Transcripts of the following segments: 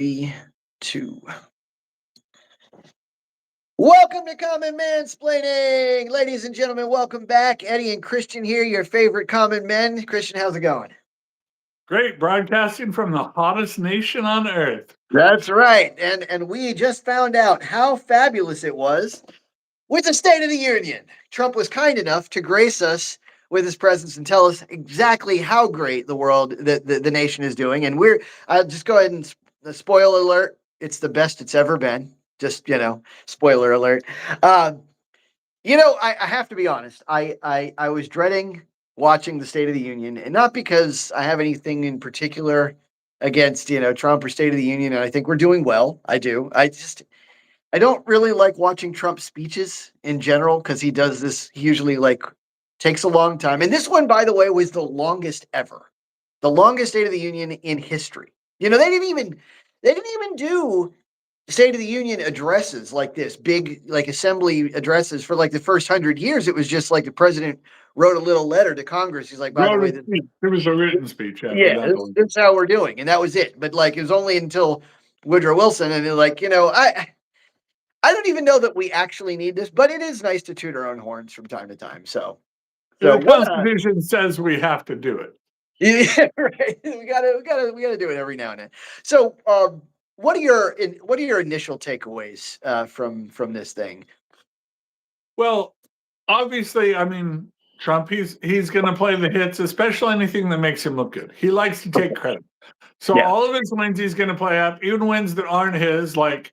3, 2. Welcome to Common Mansplaining, ladies and gentlemen. Welcome back. Eddie and Christian here, your favorite common men. Christian, how's it going? Great, broadcasting from the hottest nation on earth. That's right. And we just found out how fabulous it was with the State of the Union. Trump was kind enough to grace us with his presence and tell us exactly how great the world, the nation is doing. And I'll just go ahead and spoiler alert, it's the best it's ever been. Just, spoiler alert. I have to be honest. I was dreading watching the State of the Union, and not because I have anything in particular against, Trump or State of the Union. And I think we're doing well. I do. I don't really like watching Trump speeches in general because he does this usually takes a long time. And this one, by the way, was the longest ever, the longest State of the Union in history. They didn't even do State of the Union addresses like this, big assembly addresses for the first 100 years. It was just the president wrote a little letter to Congress. He's like, by the way, it was a written speech. This is how we're doing, and that was it. But it was only until Woodrow Wilson, and I don't even know that we actually need this, but it is nice to toot our own horns from time to time. So the Constitution says we have to do it. Yeah, right. We gotta do it every now and then. So, what are your initial takeaways from this thing? Well, obviously, I mean, Trump, he's going to play the hits, especially anything that makes him look good. He likes to take credit. So all of his wins he's going to play up, even wins that aren't his, like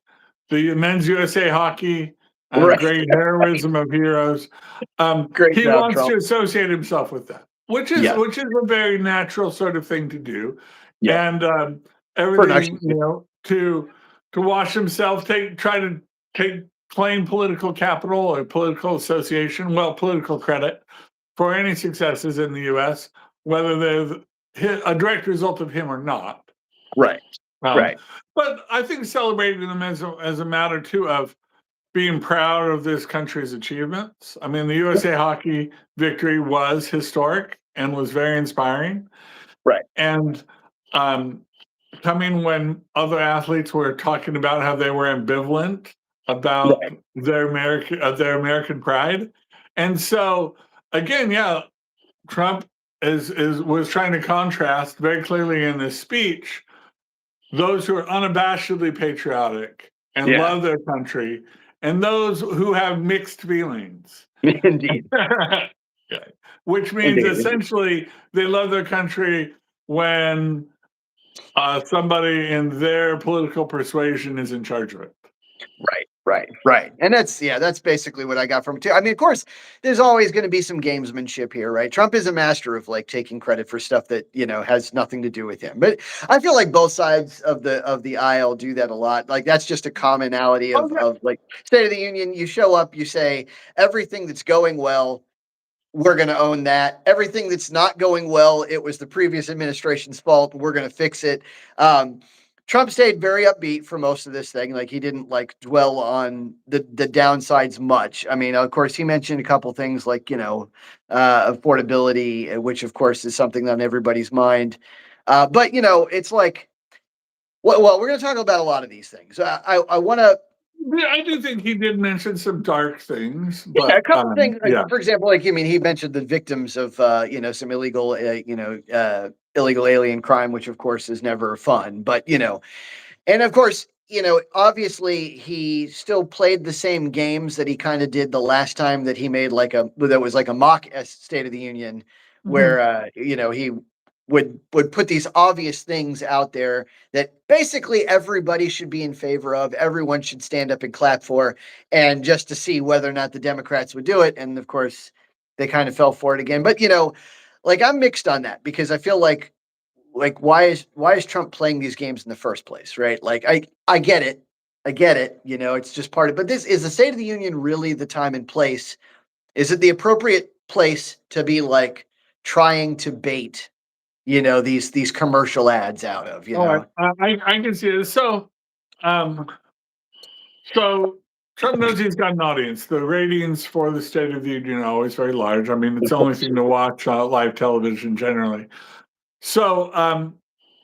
the men's USA hockey, great heroism of heroes. He wants Trump to associate himself with that, which is a very natural sort of thing to do. Yeah. And everything, to wash himself, try to claim political capital or political association, political credit for any successes in the U.S., whether they're a direct result of him or not. Right. Right. But I think celebrating them as a matter too of being proud of this country's achievements. I mean, the USA hockey victory was historic and was very inspiring. Right. And coming when other athletes were talking about how they were ambivalent about their American pride. And so again, Trump was trying to contrast very clearly in this speech those who are unabashedly patriotic and love their country, and those who have mixed feelings. Indeed. Which means essentially they love their country when somebody in their political persuasion is in charge of it. Right. And that's basically what I got from it too. I mean, of course, there's always going to be some gamesmanship here, right? Trump is a master of taking credit for stuff that, has nothing to do with him. But I feel like both sides of the aisle do that a lot. That's just a commonality of State of the Union. You show up, you say everything that's going well, we're going to own that. Everything that's not going well, it was the previous administration's fault. We're going to fix it. Trump stayed very upbeat for most of this thing. He didn't dwell on the downsides much. I mean, of course, he mentioned a couple things affordability, which of course is something on everybody's mind. But it's well, we're going to talk about a lot of these things. I want to. Yeah, I do think he did mention some dark things. But, a couple things. For example, he mentioned the victims of some illegal alien crime, which of course is never fun. But and of course, obviously he still played the same games that he kind of did the last time that he made that was a mock State of the Union, where he would put these obvious things out there that basically everybody should be in favor of, everyone should stand up and clap for, and just to see whether or not the Democrats would do it. And of course, they kind of fell for it again. But I'm mixed on that, because I feel like why is Trump playing these games in the first place, right? I get it. It's just part of. But this is the State of the Union really the time and place? Is it the appropriate place to be trying to bait these commercial ads out of, I can see it. So Trump knows he's got an audience. The ratings for the State of the Union are always very large. I mean, it's the only thing to watch live television generally. So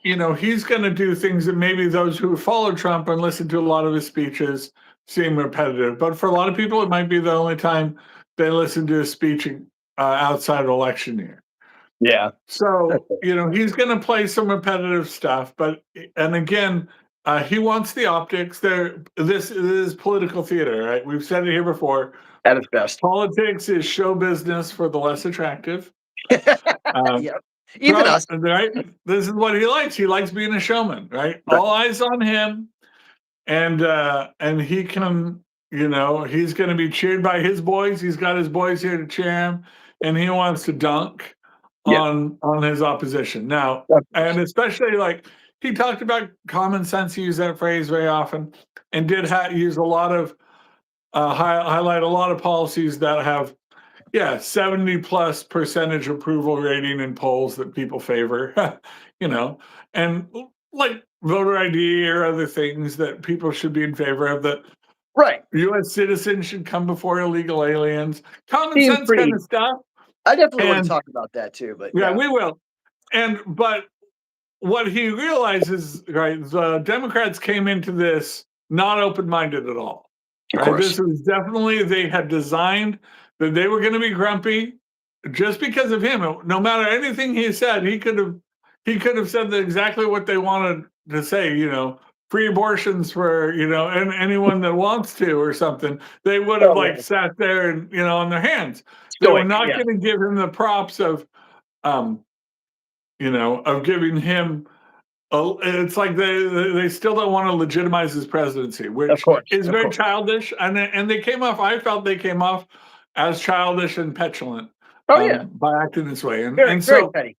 he's going to do things that maybe those who follow Trump and listen to a lot of his speeches seem repetitive. But for a lot of people, it might be the only time they listen to his speech outside of election year. Yeah. So, he's going to play some repetitive stuff. And again, he wants the optics. This is political theater, right? We've said it here before. At its best. Politics is show business for the less attractive. Yep. Even Trump, us. right? This is what he likes. He likes being a showman, right? All eyes on him. And he can, he's going to be cheered by his boys. He's got his boys here to cheer him, and he wants to dunk on his opposition. Now, and especially like he talked about common sense. He used that phrase very often, and did use a lot of highlight a lot of policies that have 70+% approval rating in polls that people favor, and like voter ID or other things that people should be in favor of, that U.S. citizens should come before illegal aliens, common sense kind of stuff. I definitely want to talk about that too, but yeah, we will. But what he realizes, right, the Democrats came into this not open-minded at all. Right? This was definitely, they had designed that they were going to be grumpy just because of him. No matter anything he said, he could have said exactly what they wanted to say, free abortions for, and anyone that wants to or something. They would have sat there and, on their hands. They were not going to give him the props of giving him it's like they still don't want to legitimize his presidency, which is very childish. And they came off, I felt they came off as childish and petulant by acting this way. Very petty.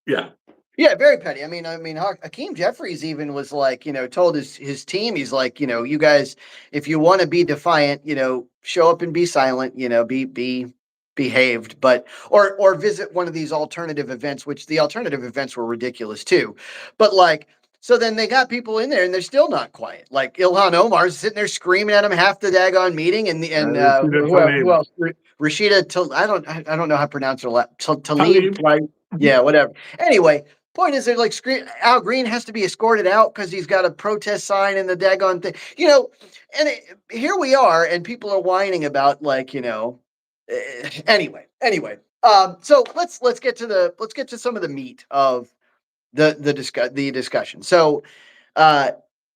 Yeah. Yeah, very petty. I mean, Hakeem Jeffries even was like, told his team, he's like, you guys, if you want to be defiant, show up and be silent, be behaved, but or visit one of these alternative events, which the alternative events were ridiculous too. But like, so then they got people in there and they're still not quiet. Like Ilhan Omar's sitting there screaming at him half the daggone meeting, and who else? Rashida, I don't know how to pronounce her last. Tlaib, like, yeah, whatever. Anyway, point is, they're like, Al Green has to be escorted out because he's got a protest sign in the daggone thing, and here we are, and people are whining about like, anyway. So let's get to some of the meat of the discussion. So,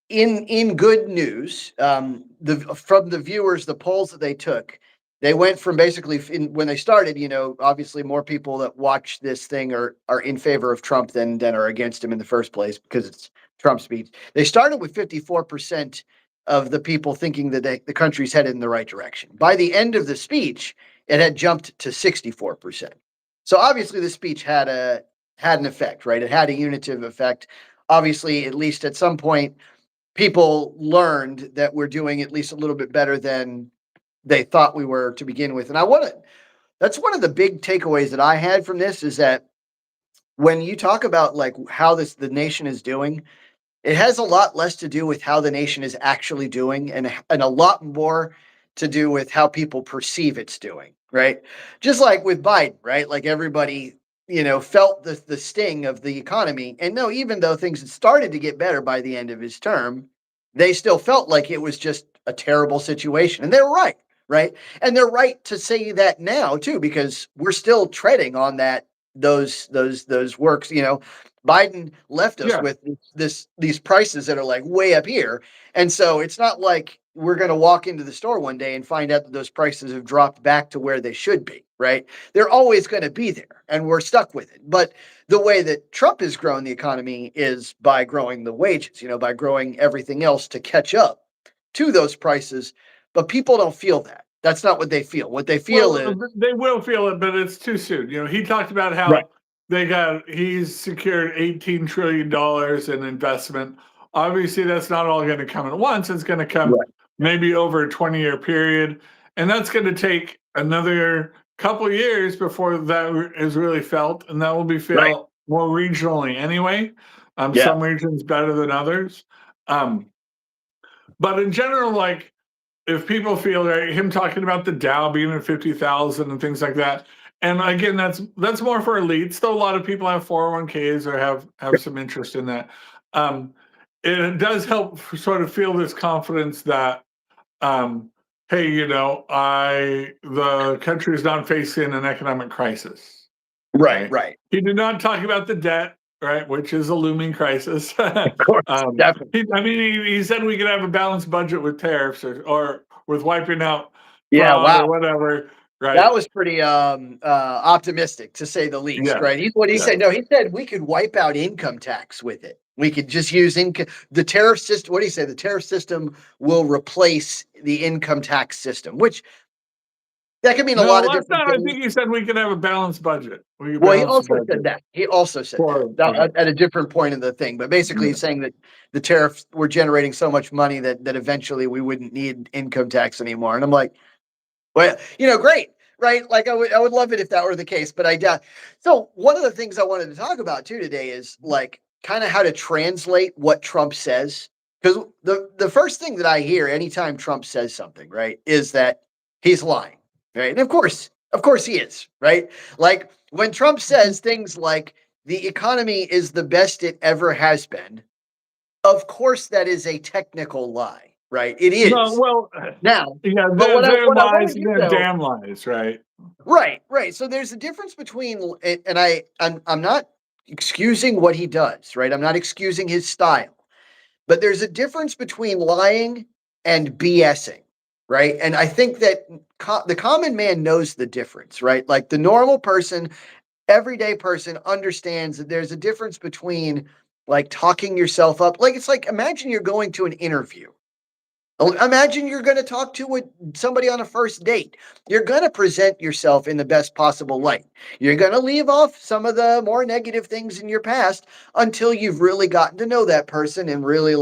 in good news, from the viewers, the polls that they took, they went from basically when they started, obviously more people that watch this thing are in favor of Trump than are against him in the first place because it's Trump's speech. They started with 54% of the people thinking that the country's headed in the right direction. By the end of the speech, it had jumped to 64%. So obviously the speech had an effect, right? It had a unitive effect. Obviously, at least at some point, people learned that we're doing at least a little bit better than they thought we were to begin with. And that's one of the big takeaways that I had from this, is that when you talk about like how the nation is doing, it has a lot less to do with how the nation is actually doing and a lot more to do with how people perceive it's doing, right? Just like with Biden, right? Like everybody, felt the sting of the economy. And no, even though things had started to get better by the end of his term, they still felt like it was just a terrible situation. And they were right, right? And they're right to say that now too, because we're still treading on those works, Biden left us with these prices that are like way up here. And so it's not like we're going to walk into the store one day and find out that those prices have dropped back to where they should be, right? They're always going to be there and we're stuck with it. But the way that Trump has grown the economy is by growing the wages, by growing everything else to catch up to those prices. But people don't feel that. That's not what they feel. What they feel is they will feel it, but it's too soon. He talked about how he's secured $18 trillion in investment. Obviously, that's not all going to come at once. It's going to come maybe over a 20-year period. And that's going to take another couple of years before that is really felt. And that will be felt more regionally anyway. Some regions better than others. But in general, like, if people feel him talking about the Dow being at 50,000 and things like that, and again, that's more for elites. Though a lot of people have 401ks or have some interest in that. It does help sort of feel this confidence that, hey, the country is not facing an economic crisis. Right. He did not talk about the debt, right, which is a looming crisis. Of course, definitely. He said we could have a balanced budget with tariffs or with wiping out Yeah, fraud or wow. whatever. Right. That was pretty optimistic, to say the least, right? What did he say? No, he said we could wipe out income tax with it. We could just use the tariff system. What do you say? The tariff system will replace the income tax system, which that could mean a lot of different I things. think he said we could have a balanced budget. Well, he also said that. He also said that at a different point in the thing. But basically, he's saying that the tariffs were generating so much money that eventually we wouldn't need income tax anymore. And I'm like, well, great, right? Like I would love it if that were the case, but I doubt. So one of the things I wanted to talk about too today is like kind of how to translate what Trump says. Because the first thing that I hear anytime Trump says something, right, is that he's lying, right? And of course he is, right? Like when Trump says things like the economy is the best it ever has been, of course that is a technical lie, right? It is. No, well, now, yeah, but what I want to do, damn lies, right? Right. So there's a difference between, and I'm not excusing what he does, right? I'm not excusing his style, but there's a difference between lying and BSing, right? And I think that the common man knows the difference, right? Like the normal person, everyday person understands that there's a difference between like talking yourself up. Like it's like imagine you're going to an interview. Imagine you're going to talk to somebody on a first date. You're going to present yourself in the best possible light. You're going to leave off some of the more negative things in your past until you've really gotten to know that person and really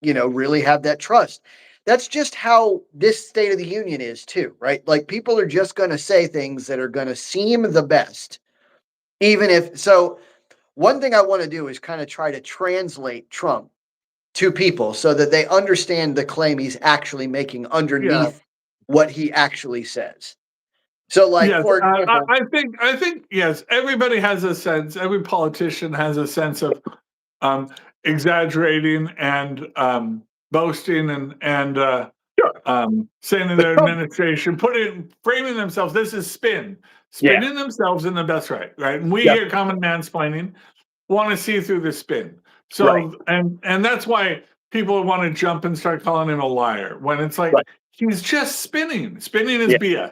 really have that trust. That's just how this State of the Union is too, right? Like people are just going to say things that are going to seem the best, even if so. One thing I want to do is kind of try to translate Trump to people so that they understand the claim he's actually making underneath what he actually says. So, like, yes, for example, I think, yes, everybody has a sense, every politician has a sense of exaggerating and boasting and saying to their administration, framing themselves, this is spinning themselves in the best right? And we here, common mansplaining, want to see through the spin. So, and that's why people want to jump and start calling him a liar when it's like, he's just spinning. Spinning is BS.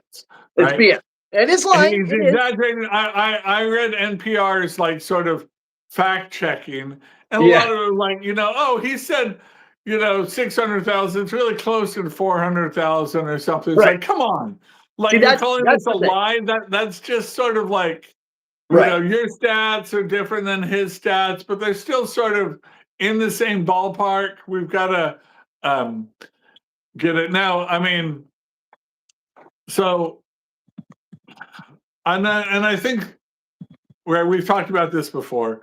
Right? It's BS. It is lying. He's exaggerating. I read NPR's like sort of fact checking, and a lot of them like, he said, 600,000. It's really close to 400,000 or something. It's like, come on, like you're calling this a lie. That's just sort of like, your stats are different than his stats, but they're still sort of in the same ballpark. We've got to get it now. I mean, so, and I think where we've talked about this before,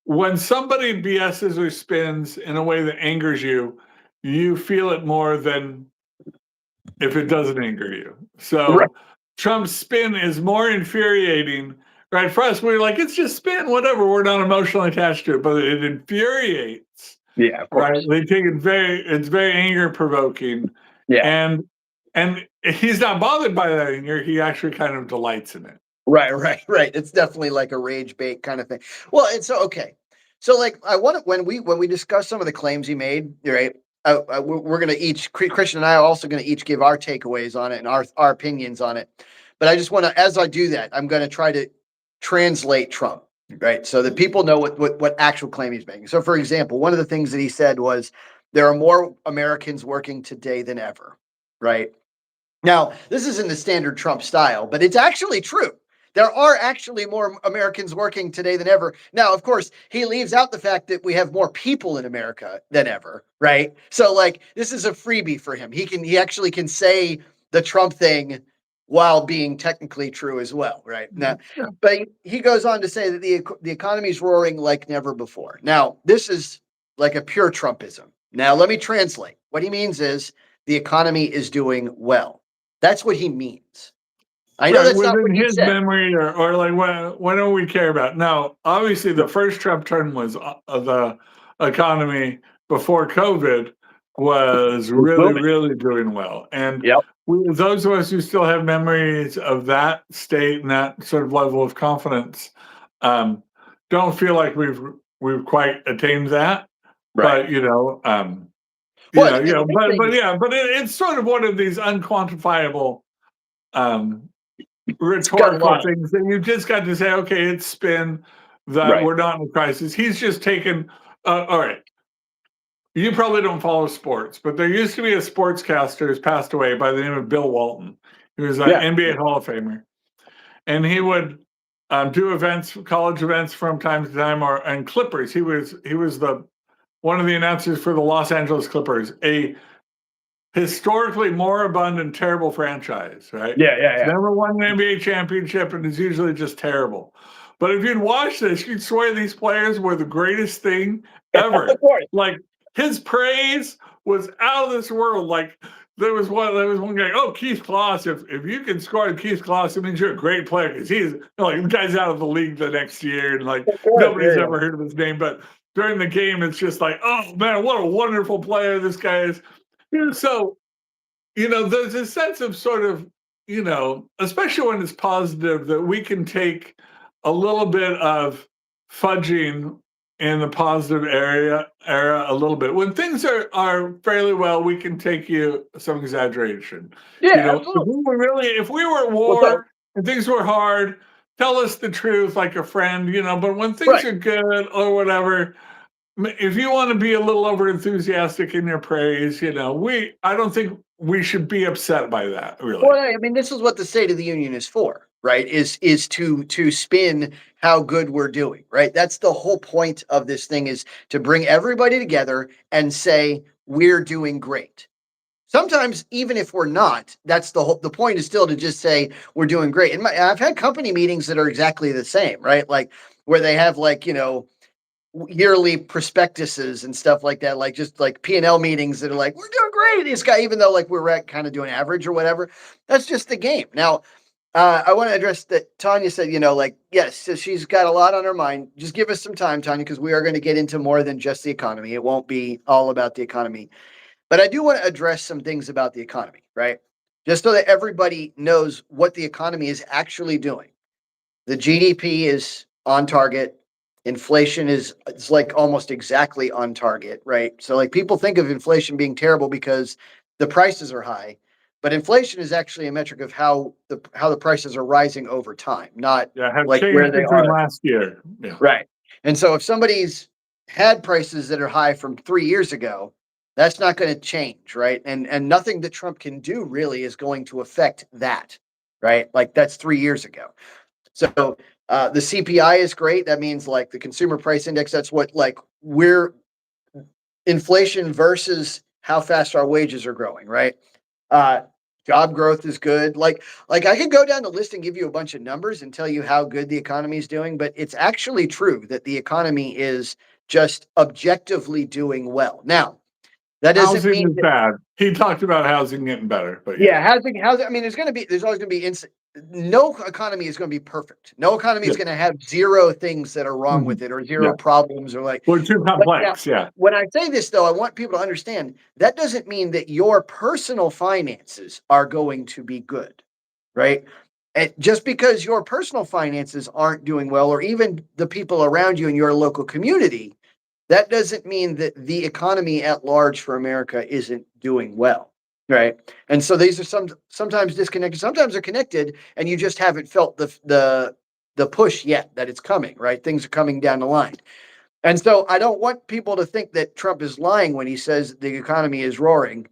when somebody BS's or spins in a way that angers you, you feel it more than if it doesn't anger you. So Trump's spin is more infuriating. Right, for us, we're like, it's just spin, whatever. We're not emotionally attached to it, but it infuriates. Yeah, of course. Right, they take it it's very anger provoking. Yeah, and he's not bothered by that anger. He actually kind of delights in it. Right. It's definitely like a rage bait kind of thing. Well, and so so like I want to when we discuss some of the claims he made, right? We're going to each, Christian and I are also going to each give our takeaways on it and our opinions on it. But I just want to, as I do that, I'm going to try to translate Trump, right? So that people know what actual claim he's making. So for example, one of the things that he said was there are more Americans working today than ever, right? Now, this isn't the standard Trump style, but it's actually true. There are actually more Americans working today than ever. Now, of course, he leaves out the fact that we have more people in America than ever, right? So like this is a freebie for him. He actually can say the Trump thing while being technically true as well, right? Now, but he goes on to say that the economy is roaring like never before. Now, this is like a pure Trumpism. Now, let me translate. What he means is the economy is doing well. That's what he means. I know that's not within what he his said. memory, or like what do we care about? Now, obviously, the first Trump term was the economy before COVID was really, Booming. really doing well, and Yep. those of us who still have memories of that state and that sort of level of confidence, don't feel like we've quite attained that. Right. But Well, and the big thing but is, yeah, but it's sort of one of these unquantifiable um, it's got a rhetorical lot of things that you just got to say, okay, it's spin that right. we're not in a crisis. He's just taken. All right, you probably don't follow sports, but there used to be a sportscaster who's passed away by the name of Bill Walton. He was an Yeah. NBA Hall of Famer, and he would do events, college events from time to time, and Clippers. He was the one of the announcers for the Los Angeles Clippers, a historically moribund and terrible franchise, right? Yeah. Yeah. It's Yeah. never won an NBA championship and is usually just terrible. But if you'd watch this, you'd swear these players were the greatest thing ever. Of course. Like his praise was out of this world. Like there was one guy, oh, Keith Kloss, if you can score Keith Kloss, it means you're a great player because he's like the guy's out of the league the next year and like Of course. nobody's Yeah. ever heard of his name. But during the game, it's just like, oh man, what a wonderful player this guy is. So, there's a sense of sort of, especially when it's positive, that we can take a little bit of fudging in the positive era a little bit. When things are fairly well, we can take you some exaggeration. Yeah. Absolutely. If we were at Well, so, war and things were hard, tell us the truth like a friend, but when things right. are good or whatever, if you want to be a little over enthusiastic in your praise, I don't think we should be upset by that, really. Well, I mean, this is what the State of the Union is for, right? Is to spin how good we're doing, right? That's the whole point of this thing, is to bring everybody together and say we're doing great. Sometimes, even if we're not, that's the point is still to just say we're doing great. And I've had company meetings that are exactly the same, right? Like where they have yearly prospectuses and stuff like that, like just like P&L meetings that are like, we're doing great. This guy, even though like we're kind of doing average or whatever, that's just the game. Now, I want to address that Tanya said, yes, so she's got a lot on her mind. Just give us some time, Tanya, because we are going to get into more than just the economy. It won't be all about the economy. But I do want to address some things about the economy, right? Just so that everybody knows what the economy is actually doing. The GDP is on target. Inflation it's like almost exactly on target, right? So like people think of inflation being terrible because the prices are high, but inflation is actually a metric of how the prices are rising over time, not Have like where changed they between are. last year. Yeah. Right. And so if somebody's had prices that are high from 3 years ago, that's not going to change, right? And nothing that Trump can do really is going to affect that, right? Like that's 3 years ago. So the CPI is great. That means like the consumer price index. That's what like we're inflation versus how fast our wages are growing, right? Uh, job growth is good. Like I could go down the list and give you a bunch of numbers and tell you how good the economy is doing, but it's actually true that the economy is just objectively doing well. Now, that doesn't Housing mean is that, bad. He talked about housing getting better, but yeah. yeah, housing. I mean, there's always going to be no economy is going to be perfect. No economy is Yeah. going to have zero things that are wrong Mhm. with it or Yeah. zero problems or like. We're too But now, complex. Yeah. when I say this though, I want people to understand that doesn't mean that your personal finances are going to be good, right? And just because your personal finances aren't doing well, or even the people around you in your local community, that doesn't mean that the economy at large for America isn't doing well, right? And so these are sometimes disconnected, sometimes they're connected, and you just haven't felt the push yet that it's coming, right? Things are coming down the line. And so I don't want people to think that Trump is lying when he says the economy is roaring.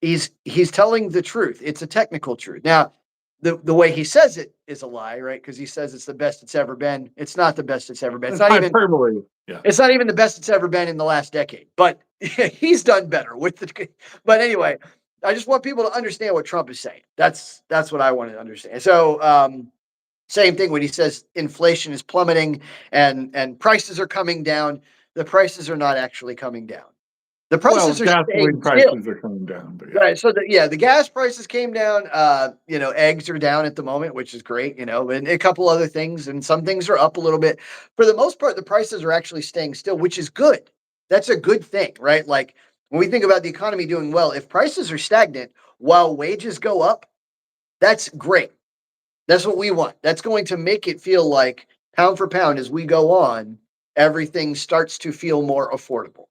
He's telling the truth. It's a technical truth. Now, the way he says it is a lie, right? Because he says it's the best it's ever been. It's not the best it's ever been. It's hyperbole. Yeah. It's not even the best it's ever been in the last decade. But he's done better with the. But anyway, I just want people to understand what Trump is saying. That's what I wanted to understand. So same thing when he says inflation is plummeting and prices are coming down. The prices are not actually coming down. The prices are gasoline staying still. prices are coming down, but Right. So the gas prices came down. Eggs are down at the moment, which is great, and a couple other things, and some things are up a little bit. For the most part, the prices are actually staying still, which is good. That's a good thing, right? Like when we think about the economy doing well, if prices are stagnant while wages go up, that's great. That's what we want. That's going to make it feel like pound for pound as we go on, everything starts to feel more affordable.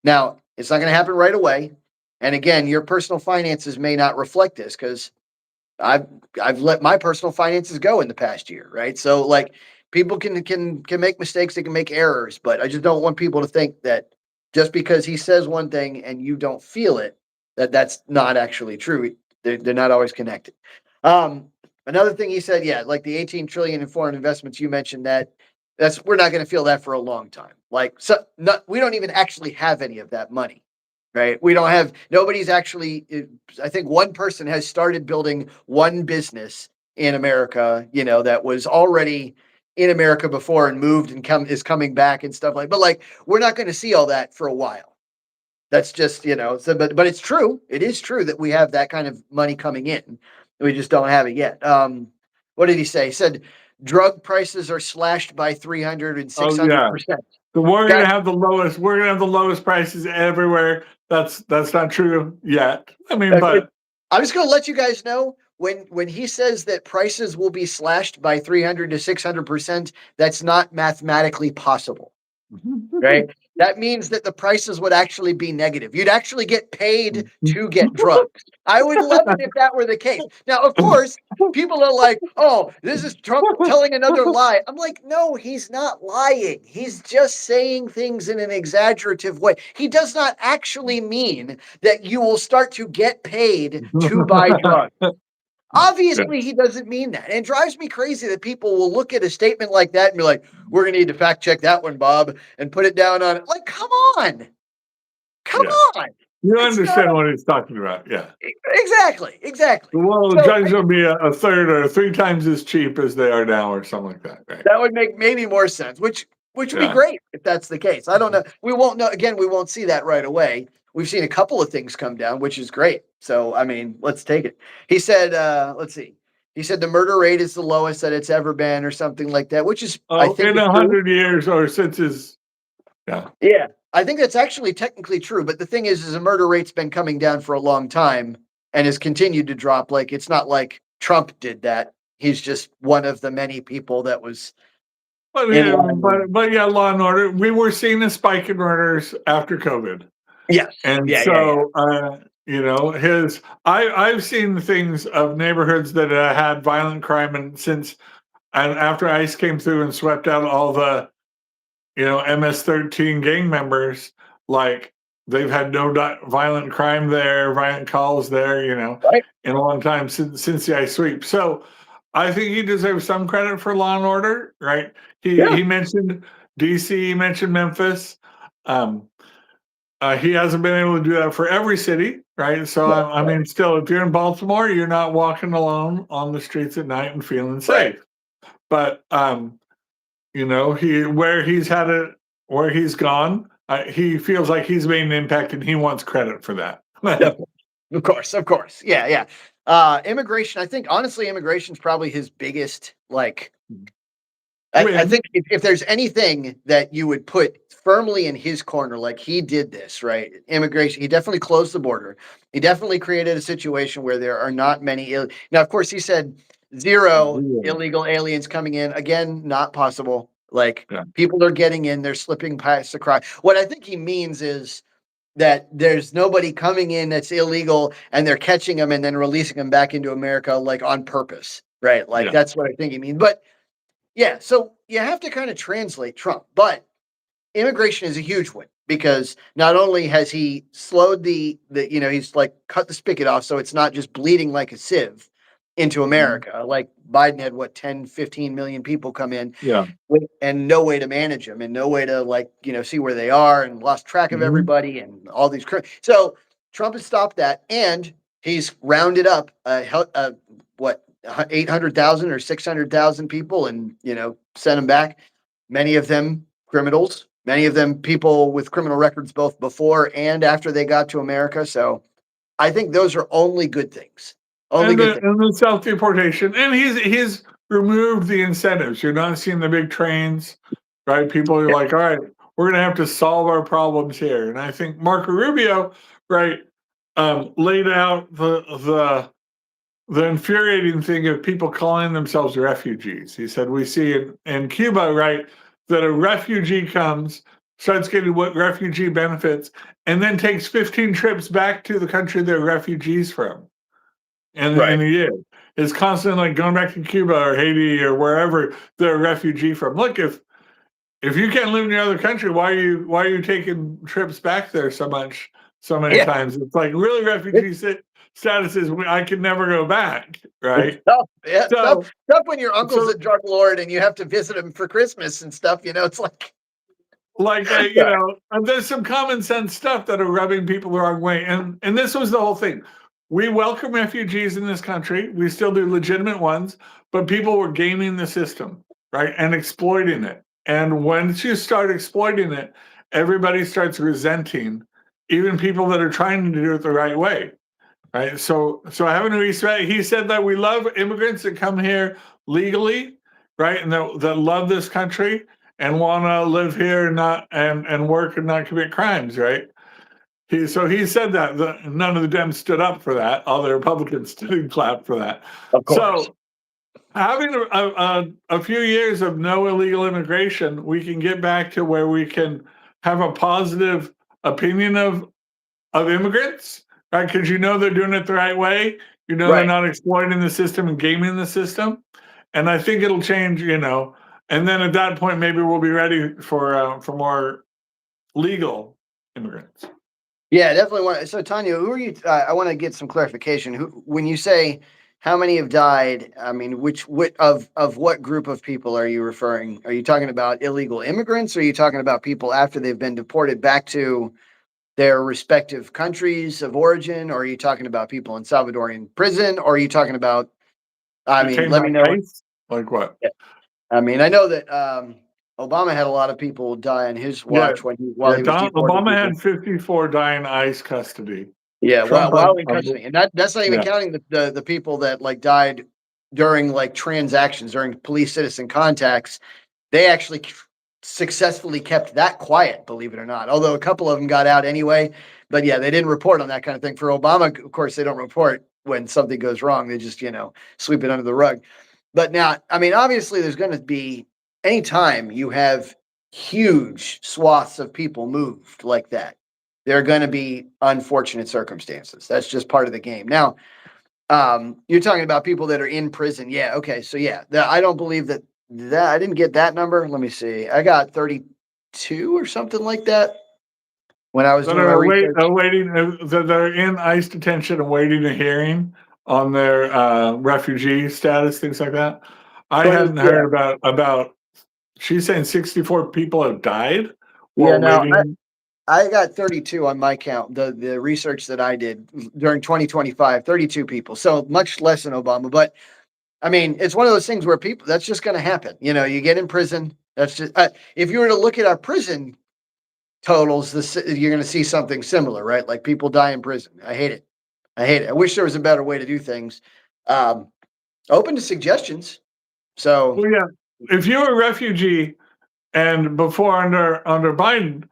Now, it's not going to happen right away. And again, your personal finances may not reflect this because I've I've let my personal finances go in the past year, right? So like people can make mistakes, they can make errors, but I just don't want people to think that just because he says one thing and you don't feel it, that's not actually true. They're not always connected. Um, Another thing he said, yeah, like the 18 trillion in foreign investments, you mentioned that's we're not going to feel that for a long time. Like we don't even actually have any of that money, right? We don't have nobody's actually. I think one person has started building one business in America, that was already in America before and moved and is coming back and stuff like. But like we're not going to see all that for a while. That's just so, but it's true. It is true that we have that kind of money coming in. We just don't have it yet. What did he say? He said drug prices are slashed by 300 and oh yeah, 600%. so we're gonna have the lowest prices everywhere. That's not true yet. I mean, but I'm just going to let you guys know when he says that prices will be slashed by 300 to 600%, that's not mathematically possible. Right? That means that the prices would actually be negative. You'd actually get paid to get drugs. I would love it if that were the case. Now, of course, people are like, oh, this is Trump telling another lie. I'm like, no, he's not lying. He's just saying things in an exaggerative way. He does not actually mean that you will start to get paid to buy drugs. Obviously, he doesn't mean that. And it drives me crazy that people will look at a statement like that and be like, we're going to need to fact check that one, Bob, and put it down on it. Like, come on. Come on. You understand what he's talking about. Yeah. Exactly. Well, the drugs will be a third or 3 times as cheap as they are now or something like that. Right? That would make maybe more sense, which would be great if that's the case. I don't know. We won't know. Again, we won't see that right away. We've seen a couple of things come down, which is great. So, I mean, let's take it. He said, let's see. He said the murder rate is the lowest that it's ever been, or something like that, which is, I think, in 100 years or since his, yeah. I think that's actually technically true. But the thing is the murder rate's been coming down for a long time and has continued to drop. Like it's not like Trump did that. He's just one of the many people that was. But yeah, law and order. We were seeing a spike in murders after COVID. Yes. And I've seen things of neighborhoods that had violent crime, and after ICE came through and swept out all the, MS-13 gang members, like they've had no violent crime there, violent calls there, right. in a long time since the ICE sweep. So I think he deserves some credit for law and order, right? He mentioned DC, he mentioned Memphis. He hasn't been able to do that for every city, right? So I mean, still, if you're in Baltimore, you're not walking alone on the streets at night and feeling safe. But where he's gone, he feels like he's made an impact, and he wants credit for that. Of course, yeah. Immigration. I think honestly, immigration is probably his biggest I think if there's anything that you would put firmly in his corner, like he did this, right? Immigration, he definitely closed the border. He definitely created a situation where there are not many. Now, of course, he said zero illegal aliens coming in. Again, not possible. People are getting in, they're slipping past the crack. What I think he means is that there's nobody coming in that's illegal and they're catching them and then releasing them back into America, like on purpose, right? That's what I think he means. But yeah, so you have to kind of translate Trump, but immigration is a huge win because not only has he slowed he's like cut the spigot off so it's not just bleeding like a sieve into America. Like Biden had 10, 15 million people come in and no way to manage them and no way to see where they are and lost track of everybody and all these. So Trump has stopped that and he's rounded up 800,000 or 600,000 people and, sent them back. Many of them criminals, Many of them people with criminal records both before and after they got to America. So I think those are only good things. Only And good things. the self deportation, and he's removed the incentives. You're not seeing the big trains, right? People are like, all right, we're going to have to solve our problems here. And I think Marco Rubio, right, laid out the infuriating thing of people calling themselves refugees. He said, we see in Cuba, right, that a refugee comes, starts getting what refugee benefits, and then takes 15 trips back to the country they're refugees from in a year. Is constantly like going back to Cuba or Haiti or wherever they're a refugee from. Look, if you can't live in your other country, why are you taking trips back there so many times? It's like really refugee status is I can never go back, right? It's tough. Yeah, tough when your uncle's a drug lord and you have to visit him for Christmas and stuff. It's like there's some common sense stuff that are rubbing people the wrong way, and this was the whole thing. We welcome refugees in this country. We still do legitimate ones, but people were gaming the system, right, and exploiting it. And once you start exploiting it, everybody starts resenting, even people that are trying to do it the right way, right? So having to respect, he said that we love immigrants that come here legally, right, and that love this country and want to live here and work and not commit crimes, right? He said that none of the Dems stood up for that. All the Republicans didn't clap for that. Of course. So having a few years of no illegal immigration, we can get back to where we can have a positive opinion of immigrants, right? Because they're doing it the right way. They're not exploiting the system and gaming the system. And I think it'll change, and then at that point, maybe we'll be ready for more legal immigrants. Yeah, definitely. So, Tanya, who are you? I want to get some clarification. When you say how many have died, I mean, of what group of people are you referring? Are you talking about illegal immigrants, or are you talking about people after they've been deported back to their respective countries of origin, or are you talking about people in Salvadorian prison, or are you talking about? I mean, let me know. Like what? Yeah. I mean, I know that Obama had a lot of people die on his watch while he was deported. Obama had 54 die in ICE custody. Yeah, while in custody, and that's not even counting the people that died during transactions, during police citizen contacts. They actually successfully kept that quiet, believe it or not. Although a couple of them got out anyway, but yeah, they didn't report on that kind of thing. For Obama, of course, they don't report when something goes wrong. They just sweep it under the rug. But now, I mean, obviously, there's going to be anytime you have huge swaths of people moved like that, there are going to be unfortunate circumstances. That's just part of the game. Now, you're talking about people that are in prison. Yeah. Okay. So yeah, I don't believe that I didn't get that number. Let me see. I got 32 or something like that when I was doing my research. That are in ICE detention awaiting a hearing on their refugee status, things like that. I hadn't heard about. She's saying 64 people have died. Yeah, no, I got 32 on my count. The research that I did during 2025, 32 people. So much less than Obama. But I mean, it's one of those things where that's just going to happen. You get in prison. That's just, if you were to look at our prison totals, you're going to see something similar, right? Like people die in prison. I hate it. I wish there was a better way to do things. Open to suggestions. So, well, yeah, if you're a refugee and before under Biden,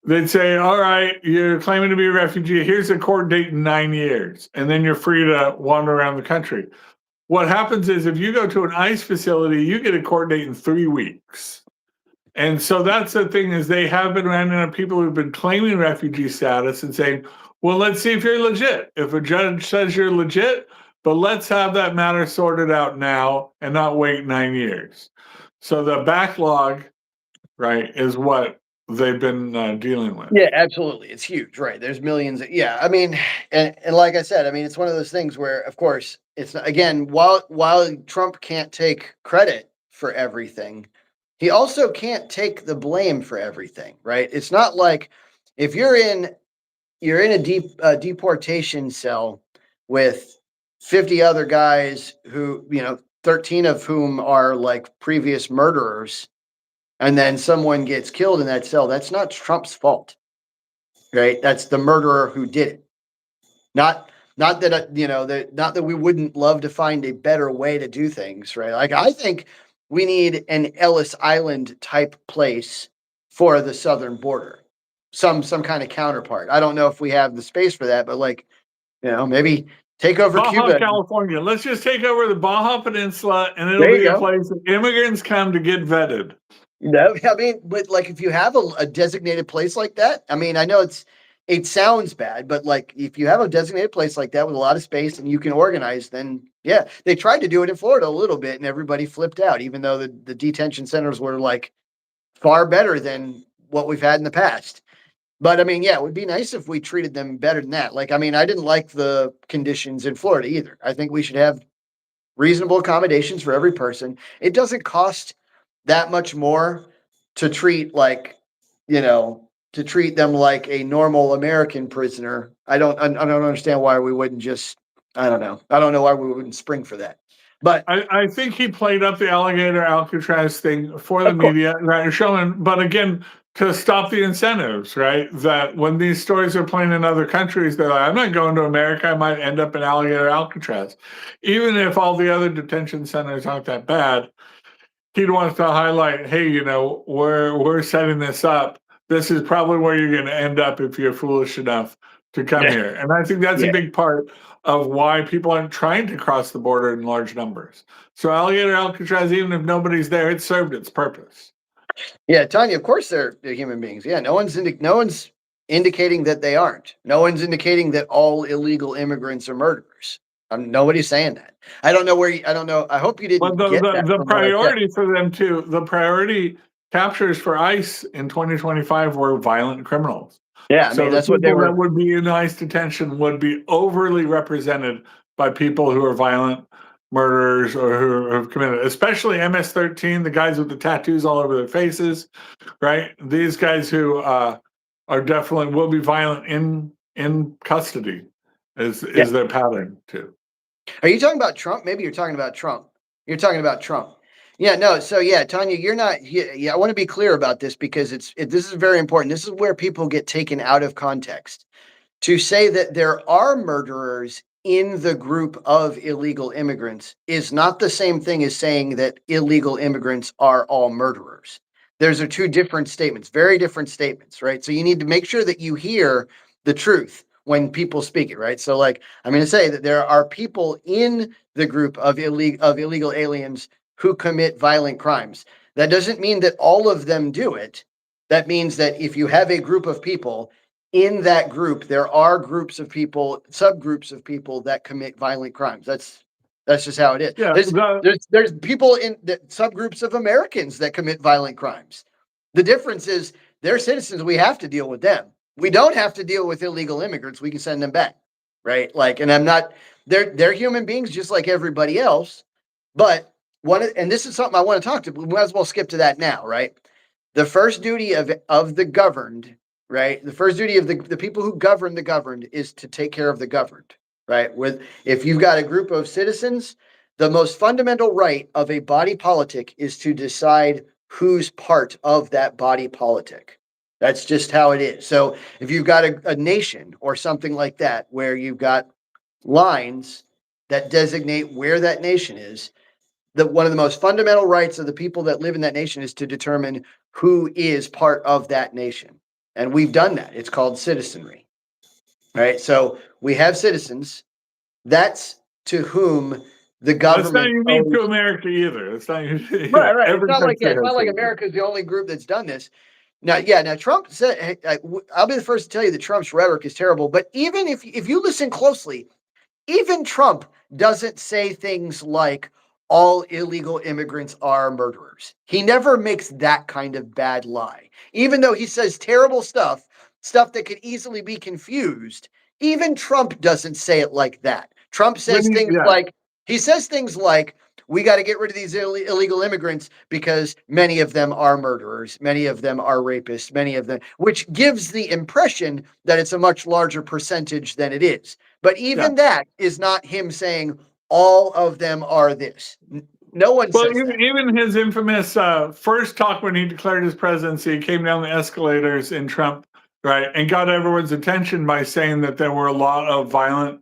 they'd say, all right, you're claiming to be a refugee. Here's a court date in 9 years, and then you're free to wander around the country. What happens is if you go to an ICE facility, you get a court date in 3 weeks. And so that's the thing is they have been rounding up people who've been claiming refugee status and saying, well, let's see if you're legit. If a judge says you're legit, but let's have that matter sorted out now and not wait 9 years. So the backlog, right, is what they've been dealing with. Yeah, absolutely. It's huge, right? There's millions. Yeah, I mean, and like I said, I mean, it's one of those things where, of course, it's again, while Trump can't take credit for everything, he also can't take the blame for everything, right? It's not like if you're in a deportation cell with 50 other guys who, 13 of whom are like previous murderers. and then someone gets killed in that cell, that's not Trump's fault, right? That's the murderer who did it. Not that not that we wouldn't love to find a better way to do things, right? Like I think we need an Ellis Island type place for the southern border, some kind of counterpart. I don't know if we have the space for that, but like maybe take over Baja Cuba. California. Let's just take over the Baja Peninsula, and it'll There you be a go. place that immigrants come to get vetted. I mean, but like if you have a designated place like that, I mean, I know it sounds bad, but like if you have a designated place like that with a lot of space and you can organize, then yeah, they tried to do it in Florida a little bit and everybody flipped out, even though the detention centers were like far better than what we've had in the past. But I mean, yeah, it would be nice if we treated them better than that. Like, I mean, I didn't like the conditions in Florida either. I think we should have reasonable accommodations for every person. It doesn't cost that much more to treat to treat them like a normal American prisoner. I don't understand why we wouldn't just I don't know. I don't know why we wouldn't spring for that. But I think he played up the alligator Alcatraz thing for the media, right? Showing, but again, to stop the incentives, right? That when these stories are playing in other countries, they're like, I'm not going to America. I might end up in alligator Alcatraz. Even if all the other detention centers aren't that bad, he wants to highlight, hey, we're setting this up. This is probably where you're going to end up if you're foolish enough to come here. And I think that's a big part of why people aren't trying to cross the border in large numbers. So alligator Alcatraz, even if nobody's there, it served its purpose. Yeah, Tanya, of course they're human beings. Yeah, no one's indicating that they aren't. No one's indicating that all illegal immigrants are murderers. Nobody's saying that. I don't know I don't know. I hope you didn't But get that. the priority for them too, the priority captures for ICE in 2025 were violent criminals. Yeah, I mean, so that's the what they people were. that would be in ICE detention would be overly represented by people who are violent murderers or who have committed, especially MS-13, the guys with the tattoos all over their faces, right? These guys who are definitely will be violent in custody is their pattern too. Are you talking about Trump? Maybe you're talking about Trump. You're talking about Trump. Yeah, no. So yeah, Tanya, you're not. Yeah, I want to be clear about this because this is very important. This is where people get taken out of context. To say that there are murderers in the group of illegal immigrants is not the same thing as saying that illegal immigrants are all murderers. Those are two different statements, very different statements, right? So you need to make sure that you hear the truth when people speak it, right? So like I'm going to say that there are people in the group of illegal aliens who commit violent crimes. That doesn't mean that all of them do it. That means that if you have a group of people, in that group, there are groups of people, subgroups of people that commit violent crimes. That's just how it is. Yeah, There's people in the subgroups of Americans that commit violent crimes. The difference is they're citizens. We have to deal with them. We don't have to deal with illegal immigrants. We can send them back, right? Like, and I'm not. They're human beings just like everybody else. But and this is something I want to talk to. We might as well skip to that now, right? The first duty of the governed, right? The first duty of the people who govern the governed is to take care of the governed, right? If you've got a group of citizens, the most fundamental right of a body politic is to decide who's part of that body politic. That's just how it is. So if you've got a nation or something like that, where you've got lines that designate where that nation is, one of the most fundamental rights of the people that live in that nation is to determine who is part of that nation. And we've done that. It's called citizenry. Right? So we have citizens. That's to whom the government. That's not unique to America either. It's not unique. Right. It's not like America is the only group that's done this. Now, Trump said, I'll be the first to tell you that Trump's rhetoric is terrible. But even if you listen closely, even Trump doesn't say things like all illegal immigrants are murderers. He never makes that kind of bad lie. Even though he says terrible stuff that could easily be confused, even Trump doesn't say it like that. Trump says things like, we got to get rid of these illegal immigrants because many of them are murderers, many of them are rapists, many of them, which gives the impression that it's a much larger percentage than it is. But even that is not him saying all of them are this. No one Well, says that. even his infamous first talk when he declared his presidency, he came down the escalators in Trump, right, and got everyone's attention by saying that there were a lot of violent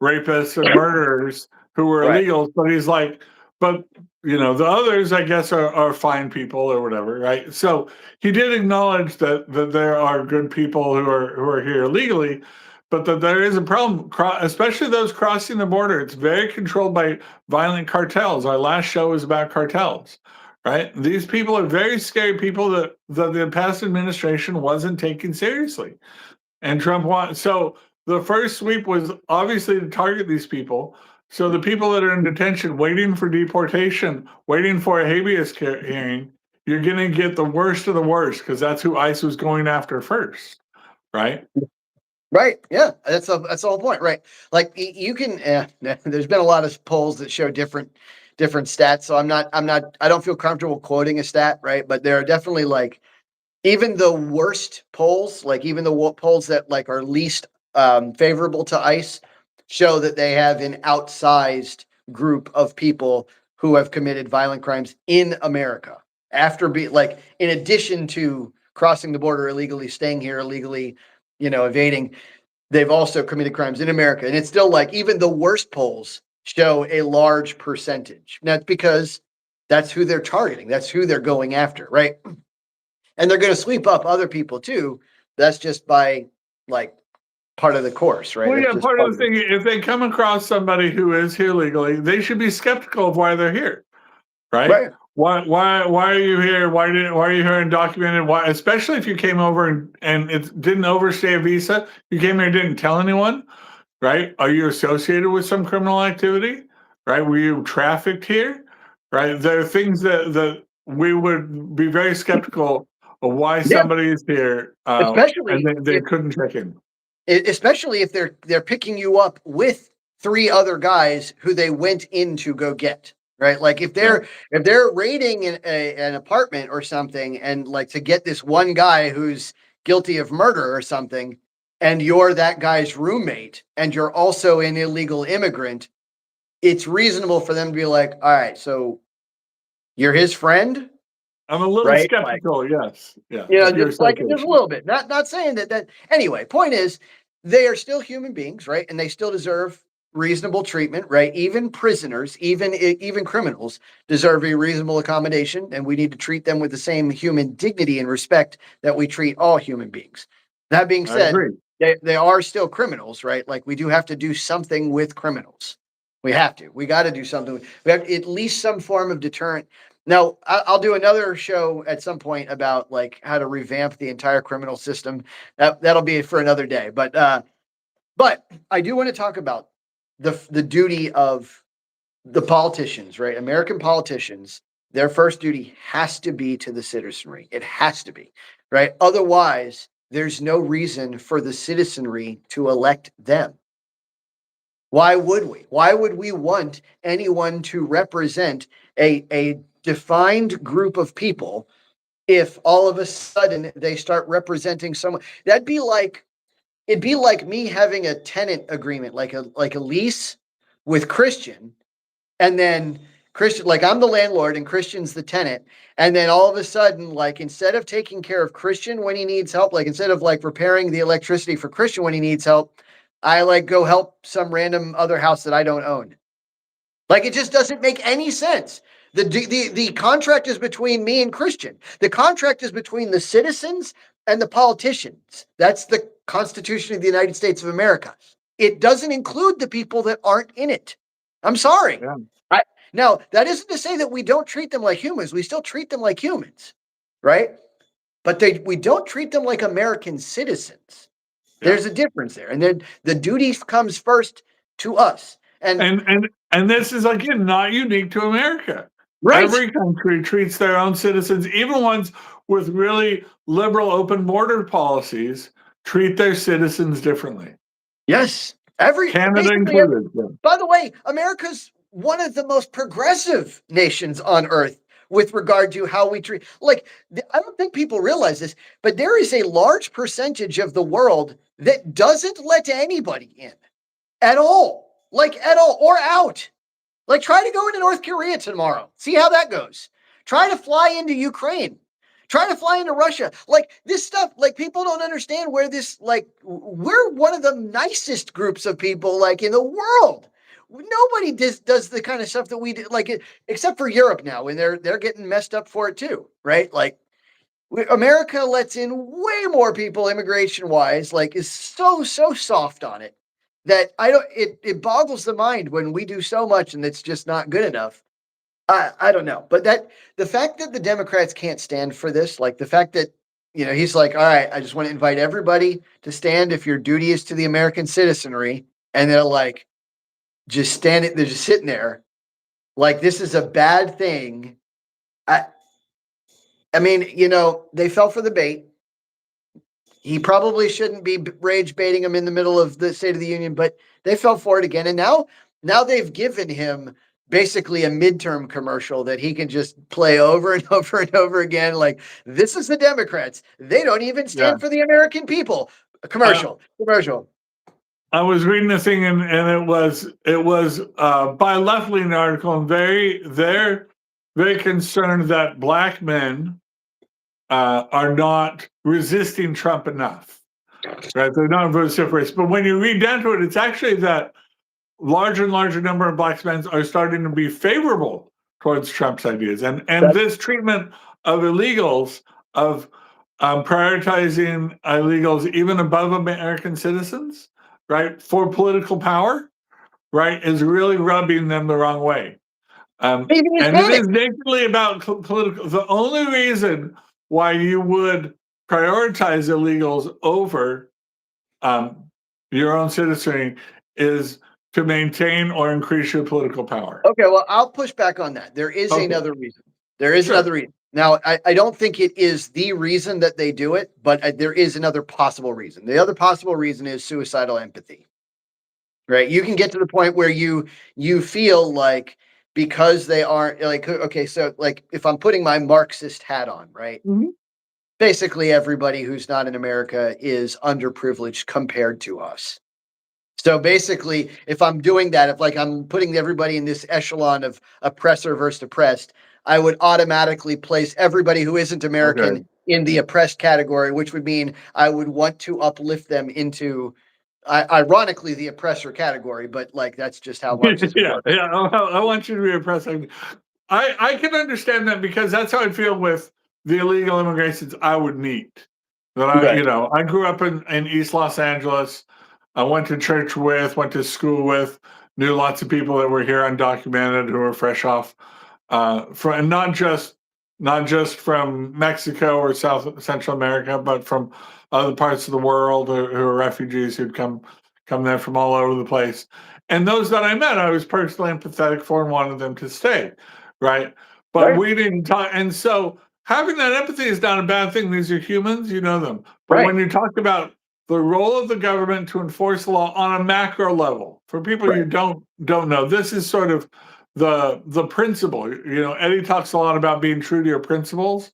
rapists and murderers who were Right. illegals. But he's like, but the others, I guess, are fine people or whatever, right? So he did acknowledge that there are good people who are here illegally, but that there is a problem, especially those crossing the border. It's very controlled by violent cartels. Our last show was about cartels, right? These people are very scary people that the past administration wasn't taking seriously. And Trump wants, so the first sweep was obviously to target these people. So the people that are in detention, waiting for deportation, waiting for a habeas hearing, you're going to get the worst of the worst because that's who ICE was going after first, right? Right. Yeah. That's the whole point. Right. Like you can. There's been a lot of polls that show different stats. So I don't feel comfortable quoting a stat. Right. But there are definitely like even the worst polls, like even the polls that like are least favorable to ICE, show that they have an outsized group of people who have committed violent crimes in America after in addition to crossing the border illegally, staying here illegally, evading. They've also committed crimes in America. And it's still like even the worst polls show a large percentage. Now, it's because that's who they're targeting. That's who they're going after, right? And they're going to sweep up other people too. That's just by like part of the course, right? Well, That's yeah, just part of the thing, if they come across somebody who is here legally, they should be skeptical of why they're here, right? Right. Why are you here? Why are you here undocumented? Why, especially if you came over and it didn't overstay a visa, you came here and didn't tell anyone, right? Are you associated with some criminal activity, right? Were you trafficked here, right? There are things that we would be very skeptical of why Yeah. somebody is here, Especially and they couldn't check in. Especially if they're picking you up with three other guys who they went in to go get, right? Like if they're raiding an apartment or something and like to get this one guy who's guilty of murder or something, and you're that guy's roommate and you're also an illegal immigrant, it's reasonable for them to be like, all right, so you're his friend, I'm a little right? Like, skeptical, yes. Yeah. just like just a little bit. Not saying that anyway, point is they are still human beings, right? And they still deserve reasonable treatment, right? Even prisoners, even criminals deserve a reasonable accommodation, and we need to treat them with the same human dignity and respect that we treat all human beings. That being said, they are still criminals, right? Like we do have to do something with criminals. We got to do something. We have at least some form of deterrent. Now, I'll do another show at some point about like how to revamp the entire criminal system. That'll be for another day. But I do want to talk about the duty of the politicians, right? American politicians. Their first duty has to be to the citizenry. It has to be, right? Otherwise, there's no reason for the citizenry to elect them. Why would we? Why would we want anyone to represent a defined group of people if all of a sudden they start representing someone? It'd be like me having a tenant agreement, like a lease with Christian, and then Christian, like I'm the landlord and Christian's the tenant, and then all of a sudden, like instead of taking care of Christian when he needs help, like instead of like repairing the electricity for Christian when he needs help, I like go help some random other house that I don't own. Like it just doesn't make any sense. The contract is between me and Christian. The contract is between the citizens and the politicians. That's the Constitution of the United States of America. It doesn't include the people that aren't in it. I'm sorry. Yeah. Now, that isn't to say that we don't treat them like humans. We still treat them like humans, right? But we don't treat them like American citizens. Yeah. There's a difference there. And then the duty comes first to us. And this is, again, not unique to America. Right. Every country treats their own citizens, even ones with really liberal open border policies, treat their citizens differently. Yes. Canada included. By the way, America's one of the most progressive nations on earth with regard to how we treat. Like, I don't think people realize this, but there is a large percentage of the world that doesn't let anybody in at all, or out. Like, try to go into North Korea tomorrow. See how that goes. Try to fly into Ukraine. Try to fly into Russia. Like, this stuff, like, people don't understand where this, like, we're one of the nicest groups of people, like, in the world. Nobody does the kind of stuff that we do, like, except for Europe now, and they're getting messed up for it too, right? Like, America lets in way more people immigration wise, like, is so soft on it that I don't. It boggles the mind when we do so much and it's just not good enough. I don't know, but the fact that the Democrats can't stand for this, like the fact that he's like, all right, I just want to invite everybody to stand if your duty is to the American citizenry, and they're like, just stand it. They're just sitting there, like this is a bad thing. I mean, they fell for the bait. He probably shouldn't be rage baiting them in the middle of the State of the Union, but they fell for it again, and now they've given him basically a midterm commercial that he can just play over and over and over again. Like, this is the Democrats. They don't even stand for the American people. Commercial. I was reading a thing and it was by a left-leaning article, and they're very concerned that black men are not resisting Trump enough. Right? They're not vociferous. But when you read down to it, it's actually that larger and larger number of black men are starting to be favorable towards Trump's ideas. And this treatment of illegals, of prioritizing illegals even above American citizens, right, for political power, right, is really rubbing them the wrong way. And it is nakedly about political. The only reason why you would prioritize illegals over your own citizenry is to maintain or increase your political power. Okay, well, I'll push back on that. There is another reason. There is another reason. Now, I don't think it is the reason that they do it, but there is another possible reason. The other possible reason is suicidal empathy. Right? You can get to the point where you feel like, because they aren't, like, okay, so like if I'm putting my Marxist hat on, right? Mm-hmm. Basically everybody who's not in America is underprivileged compared to us. So basically, if I'm doing that, if like I'm putting everybody in this echelon of oppressor versus oppressed, I would automatically place everybody who isn't American in the oppressed category, which would mean I would want to uplift them into, ironically, the oppressor category. But like, that's just how Marxism works. Yeah. I want you to be oppressed. I can understand that, because that's how I feel with the illegal immigrants I would meet. That I grew up in East Los Angeles. I went to church with, went to school with, knew lots of people that were here undocumented who were fresh off and not just from Mexico or Central America, but from other parts of the world who are refugees who'd come there from all over the place. And those that I met, I was personally empathetic for and wanted them to stay, right? But we didn't talk, and so having that empathy is not a bad thing. These are humans, you know them. But when you talk about the role of the government to enforce the law on a macro level, for people you don't know, this is sort of the principle. Eddie talks a lot about being true to your principles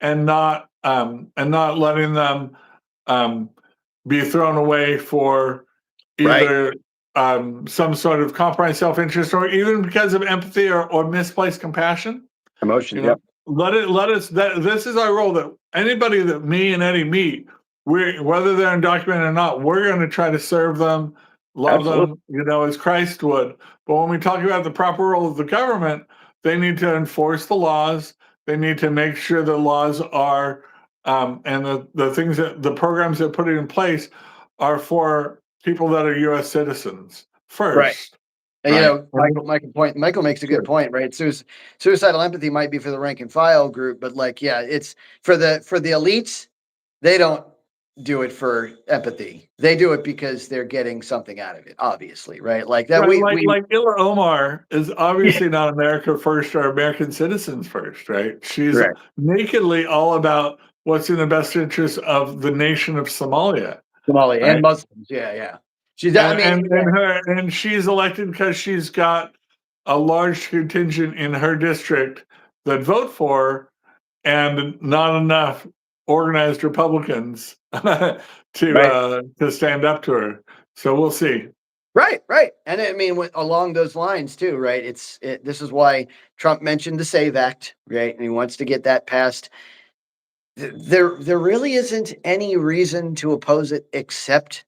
and not letting them be thrown away for either some sort of compromised self-interest, or even because of empathy or misplaced compassion. Emotion. This is our role, that anybody that me and Eddie meet, whether they're undocumented or not, we're going to try to serve them, love them, as Christ would. But when we talk about the proper role of the government, they need to enforce the laws. They need to make sure the laws are, and the things that the programs that put it in place are for people that are U.S. citizens first. Right. And, Michael makes a good point, right? Suicidal empathy might be for the rank and file group, but like, it's for the elites. They don't do it for empathy. They do it because they're getting something out of it, obviously, right? Like that. Like Ilha Omar is obviously not America first or American citizens first, right? She's nakedly all about what's in the best interest of the nation of Somalia. And Muslims. Yeah. She's and she's elected because she's got a large contingent in her district that vote for her, and not enough organized Republicans to stand up to her. So we'll see. Right, right. And I mean, along those lines too, right? This is why Trump mentioned the SAVE Act, right? And he wants to get that passed. There really isn't any reason to oppose it except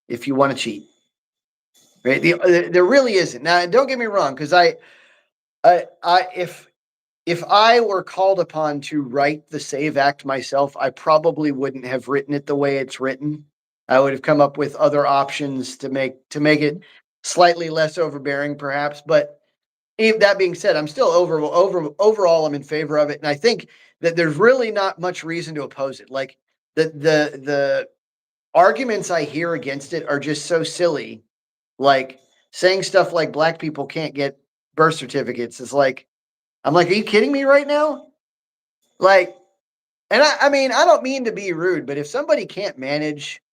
if you want to cheat, right? There really isn't. Now, don't get me wrong, because if I were called upon to write the SAVE Act myself, I probably wouldn't have written it the way it's written. I would have come up with other options to make it slightly less overbearing, perhaps. But that being said, I'm still overall I'm in favor of it, and I think that there's really not much reason to oppose it. Like the arguments I hear against it are just so silly. Like saying stuff like black people can't get birth certificates is like, I'm like, are you kidding me right now? Like, and I mean, I don't mean to be rude, but if somebody can't manage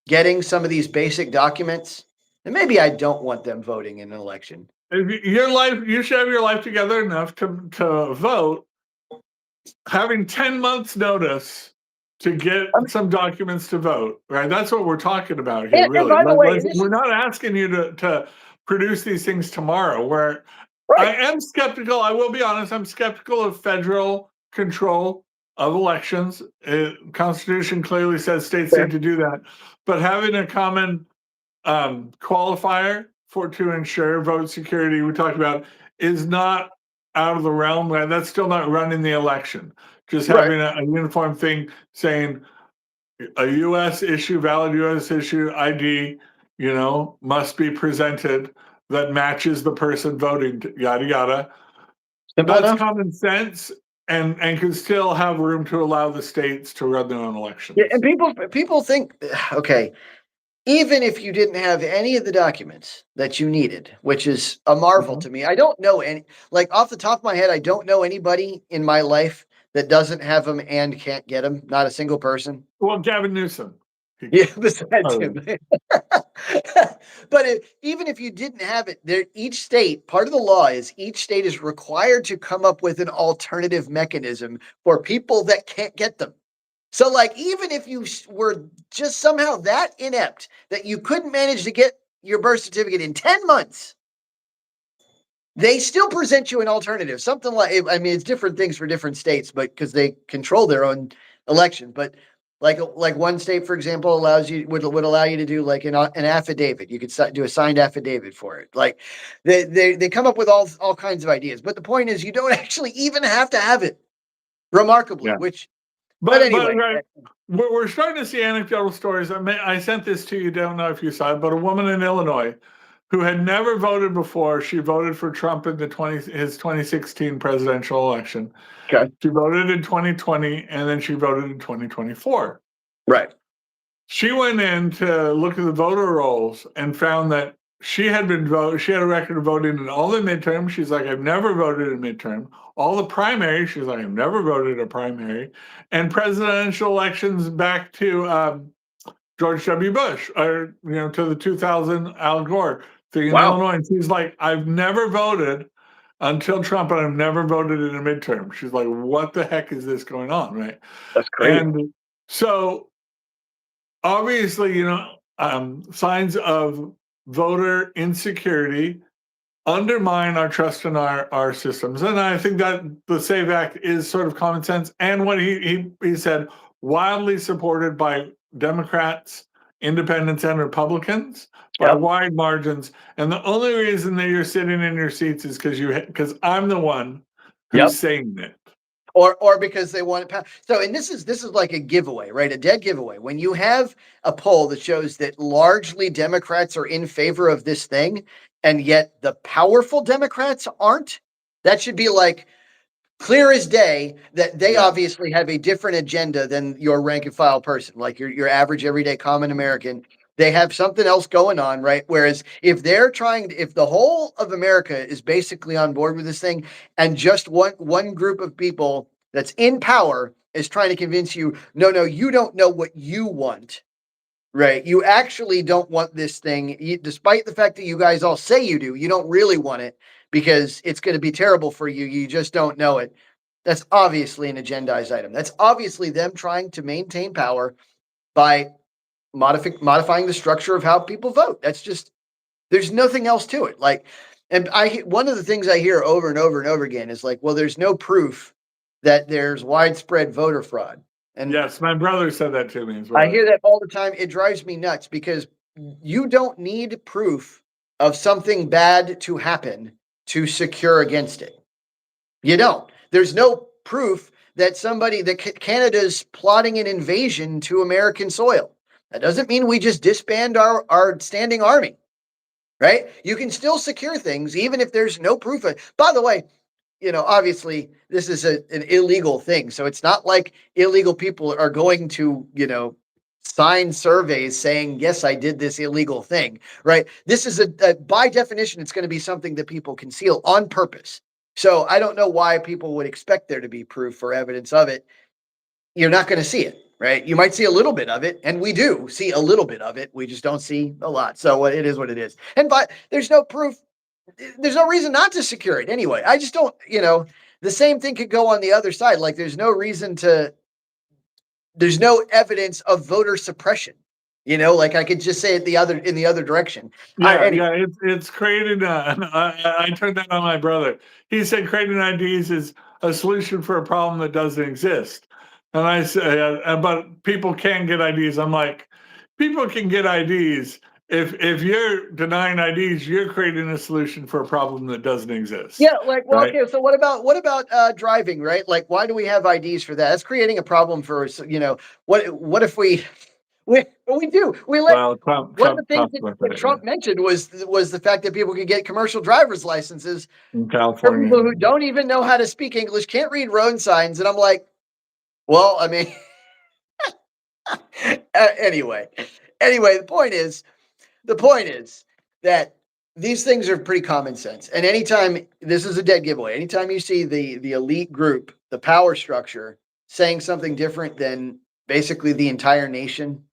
getting some of these basic documents, then maybe I don't want them voting in an election. Your life, you should have your life together enough to vote. Having 10 months notice to get some documents to vote, right? That's what we're talking about here, really. And by the way, we're not asking you to produce these things tomorrow. Where right. I am skeptical. I will be honest. I'm skeptical of federal control of elections. Constitution clearly says states need to do that, but having a common qualifier to ensure vote security we talked about is not out of the realm. That's still not running the election. Just having a uniform thing saying a U.S. issue, valid U.S. issue ID, must be presented that matches the person voting, yada yada. Simple That's enough. common sense and can still have room to allow the states to run their own elections. Yeah, and people think, okay, even if you didn't have any of the documents that you needed, which is a marvel to me. I don't know any, like off the top of my head, I don't know anybody in my life that doesn't have them and can't get them. Not a single person. Well, Gavin Newsom. Yeah, besides him. But even if you didn't have it, each state, part of the law is each state is required to come up with an alternative mechanism for people that can't get them. So, like, even if you were just somehow that inept that you couldn't manage to get your birth certificate in 10 months, they still present you an alternative. Something like, I mean, it's different things for different states, but because they control their own election. But like one state, for example, would allow you to do like an affidavit. You could do a signed affidavit for it. Like they come up with all kinds of ideas. But the point is, you don't actually even have to have it. Remarkably, which. But anyway, right, we're starting to see anecdotal stories. I sent this to you. Don't know if you saw it, but a woman in Illinois who had never voted before. She voted for Trump in his 2016 presidential election. Okay. She voted in 2020, and then she voted in 2024. Right. She went in to look at the voter rolls and found that she had a record of voting in all the midterms. She's like, I've never voted in midterm. All the primaries, she's like, I've never voted a primary. And presidential elections back to George W. Bush, or to the 2000 Al Gore thing in Illinois. And she's like, I've never voted until Trump, and I've never voted in a midterm. She's like, what the heck is this going on, right? That's crazy. And so obviously, signs of voter insecurity undermine our trust in our systems. And I think that the SAVE Act is sort of common sense. And what he said, wildly supported by Democrats, independents, and Republicans by wide margins. And the only reason that you're sitting in your seats is because I'm the one who's saying it. Or because they want it. So, and this is like a giveaway, right? A dead giveaway. When you have a poll that shows that largely Democrats are in favor of this thing, and yet the powerful Democrats aren't, that should be like clear as day that they obviously have a different agenda than your rank and file person, like your average everyday common American. They have something else going on, right? Whereas if the whole of America is basically on board with this thing, and just one group of people that's in power is trying to convince you, no, you don't know what you want, right? You actually don't want this thing, despite the fact that you guys all say you do. You don't really want it because it's going to be terrible for you. You just don't know it. That's obviously an agendized item. That's obviously them trying to maintain power by modifying the structure of how people vote. That's just There's nothing else to it. Like, and one of the things I hear over and over and over again is like, well, there's no proof that there's widespread voter fraud. And yes, my brother said that to me as I well. hear that all the time. It drives me nuts because you don't need proof of something bad to happen to secure against it. You don't. There's no proof that Canada's plotting an invasion to American soil. That doesn't mean we just disband our standing army, right? You can still secure things even if there's no proof of it. By the way, obviously this is an illegal thing. So it's not like illegal people are going to, sign surveys saying, yes, I did this illegal thing, right? This is by definition, it's going to be something that people conceal on purpose. So I don't know why people would expect there to be proof or evidence of it. You're not going to see it, right? You might see a little bit of it, and we do see a little bit of it. We just don't see a lot. So it is what it is. And but there's no proof. There's no reason not to secure it anyway. I just don't, the same thing could go on the other side. Like there's no evidence of voter suppression. Like I could just say it in the other direction. Yeah, it's creating. I turned that on my brother. He said creating IDs is a solution for a problem that doesn't exist. And I say, but people can get IDs. I'm like, people can get IDs. If you're denying IDs, you're creating a solution for a problem that doesn't exist. Yeah, like, well, right? okay. So what about driving? Right? Like, why do we have IDs for that? That's creating a problem for us. What if we do. We let Trump one of the things about that Trump mentioned was the fact that people can get commercial driver's licenses in for California. people who don't even know how to speak English, can't read road signs, and I'm like, well, I mean, anyway, the point is that these things are pretty common sense. And anytime this is a dead giveaway, anytime you see the elite group, the power structure saying something different than basically the entire nation,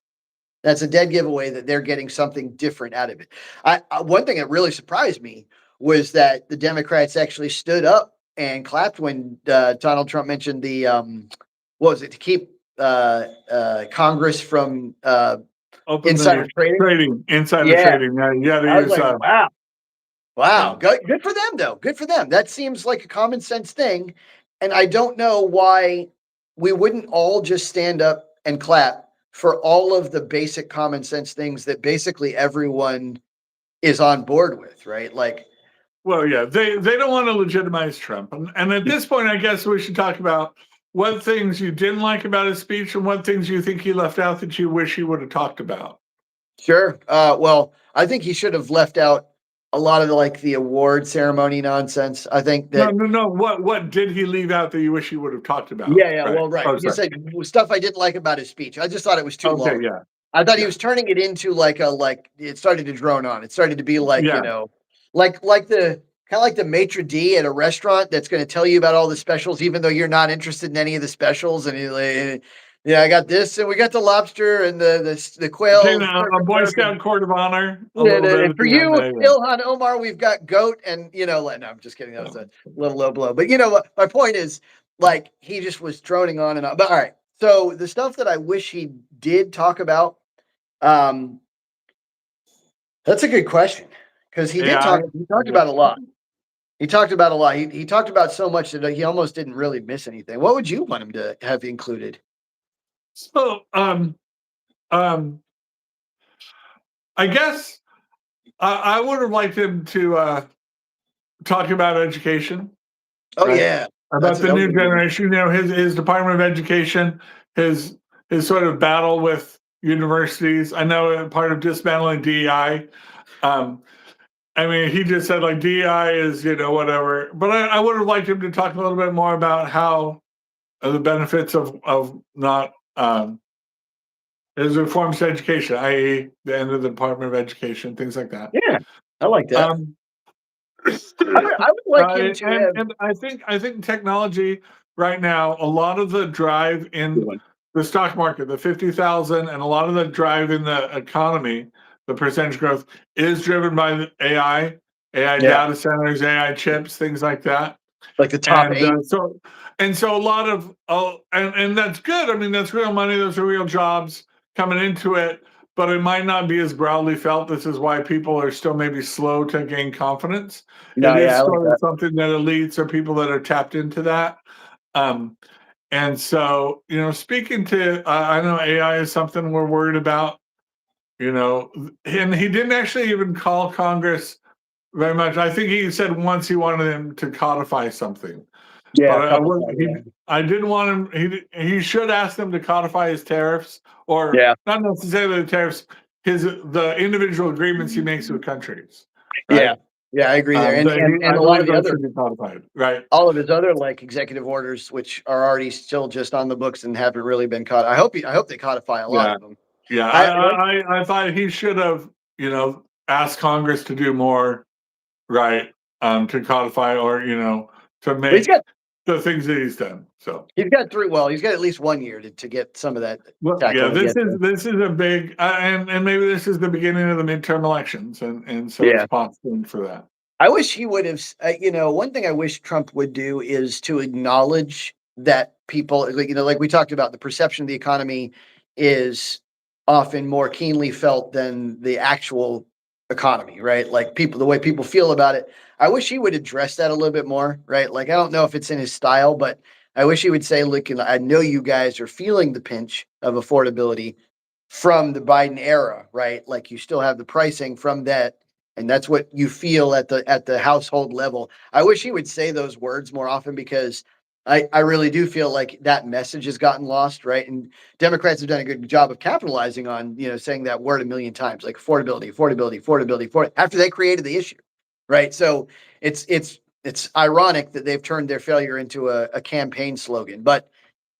that's a dead giveaway that they're getting something different out of it. One thing that really surprised me was that the Democrats actually stood up and clapped when Donald Trump mentioned the what was it, to keep Congress from insider trading. Insider trading. Yeah, I was like, wow. Yeah. Good for them, though. Good for them. That seems like a common sense thing. And I don't know why we wouldn't all just stand up and clap for all of the basic common sense things that basically everyone is on board with, right? Like, well, yeah, they don't want to legitimize Trump. And at this point, I guess we should talk about what things you didn't like about his speech and what things you think he left out that you wish he would have talked about. Sure. Well, I think he should have left out a lot of the award ceremony nonsense. I think that no. What did he leave out that you wish he would have talked about? Yeah. Right. Well, right. Oh, you said stuff I didn't like about his speech. I just thought it was too long. Yeah. I thought he was turning it into it started to drone on. It started to be like the maitre d' at a restaurant that's going to tell you about all the specials, even though you're not interested in any of the specials. And yeah, I got this, and we got the lobster and the quail. A Boy Scout Court of Honor. And for you, Ilhan Omar, we've got goat, and no, I'm just kidding. That was a little low blow. But what? My point is, he just was droning on and on. But all right, so the stuff that I wish he did talk about, that's a good question, because he talked about a lot. He talked about a lot. He talked about so much that he almost didn't really miss anything. What would you want him to have included? So, I guess I would have liked him to talk about education. Oh, right? Yeah, about the new generation. His Department of Education, his sort of battle with universities. I know part of dismantling DEI. I mean, he just said DEI is whatever. But I would have liked him to talk a little bit more about how the benefits of not his reforms to education, i.e., the end of the Department of Education, things like that. Yeah, I like that. I would like him to and I think technology right now, a lot of the drive in the stock market, the 50,000, and a lot of the drive in the economy, the percentage growth is driven by the AI data centers, AI chips, things like that. Like the top 8. So a lot of and that's good. I mean, that's real money. Those are real jobs coming into it. but it might not be as broadly felt. This is why people are still maybe slow to gain confidence. No, It is yeah, I like still that. something that elites or people that are tapped into that. And so, speaking to, I know AI is something we're worried about, and he didn't actually even call Congress very much. I think he said once he wanted them to codify something. Yeah, But a couple times. Yeah. I didn't want him. He should ask them to codify his tariffs, or Yeah. not necessarily the tariffs, the individual agreements he makes with countries. Yeah. Right? Yeah, I agree there. And I a lot believe of the those other, should be codified. Right? all of his other like executive orders, which are already still just on the books and haven't really been caught. I hope they codify a lot Yeah. of them. Yeah. I I thought he should have, asked Congress to do more. Right? To codify, or to But he's make got the things that he's done. So. he's got three. Well, he's got at least 1 year to get some of that Well, yeah, tackled and this get is there. this is a big, and maybe this is the beginning of the midterm elections, and so it's Yeah. posturing for that. I wish he would have. One thing I wish Trump would do is to acknowledge that people, like we talked about, the perception of the economy is often more keenly felt than the actual economy, right? Like the way people feel about it. I wish he would address that a little bit more, right? Like I don't know if it's in his style, but I wish he would say, "Look, I know you guys are feeling the pinch of affordability from the Biden era, right? Like you still have the pricing from that." And that's what you feel at the household level. I wish he would say those words more often because I really do feel like that message has gotten lost, right? And Democrats have done a good job of capitalizing on, saying that word a million times, like affordability, affordability, affordability, after they created the issue, right? So it's ironic that they've turned their failure into a campaign slogan. But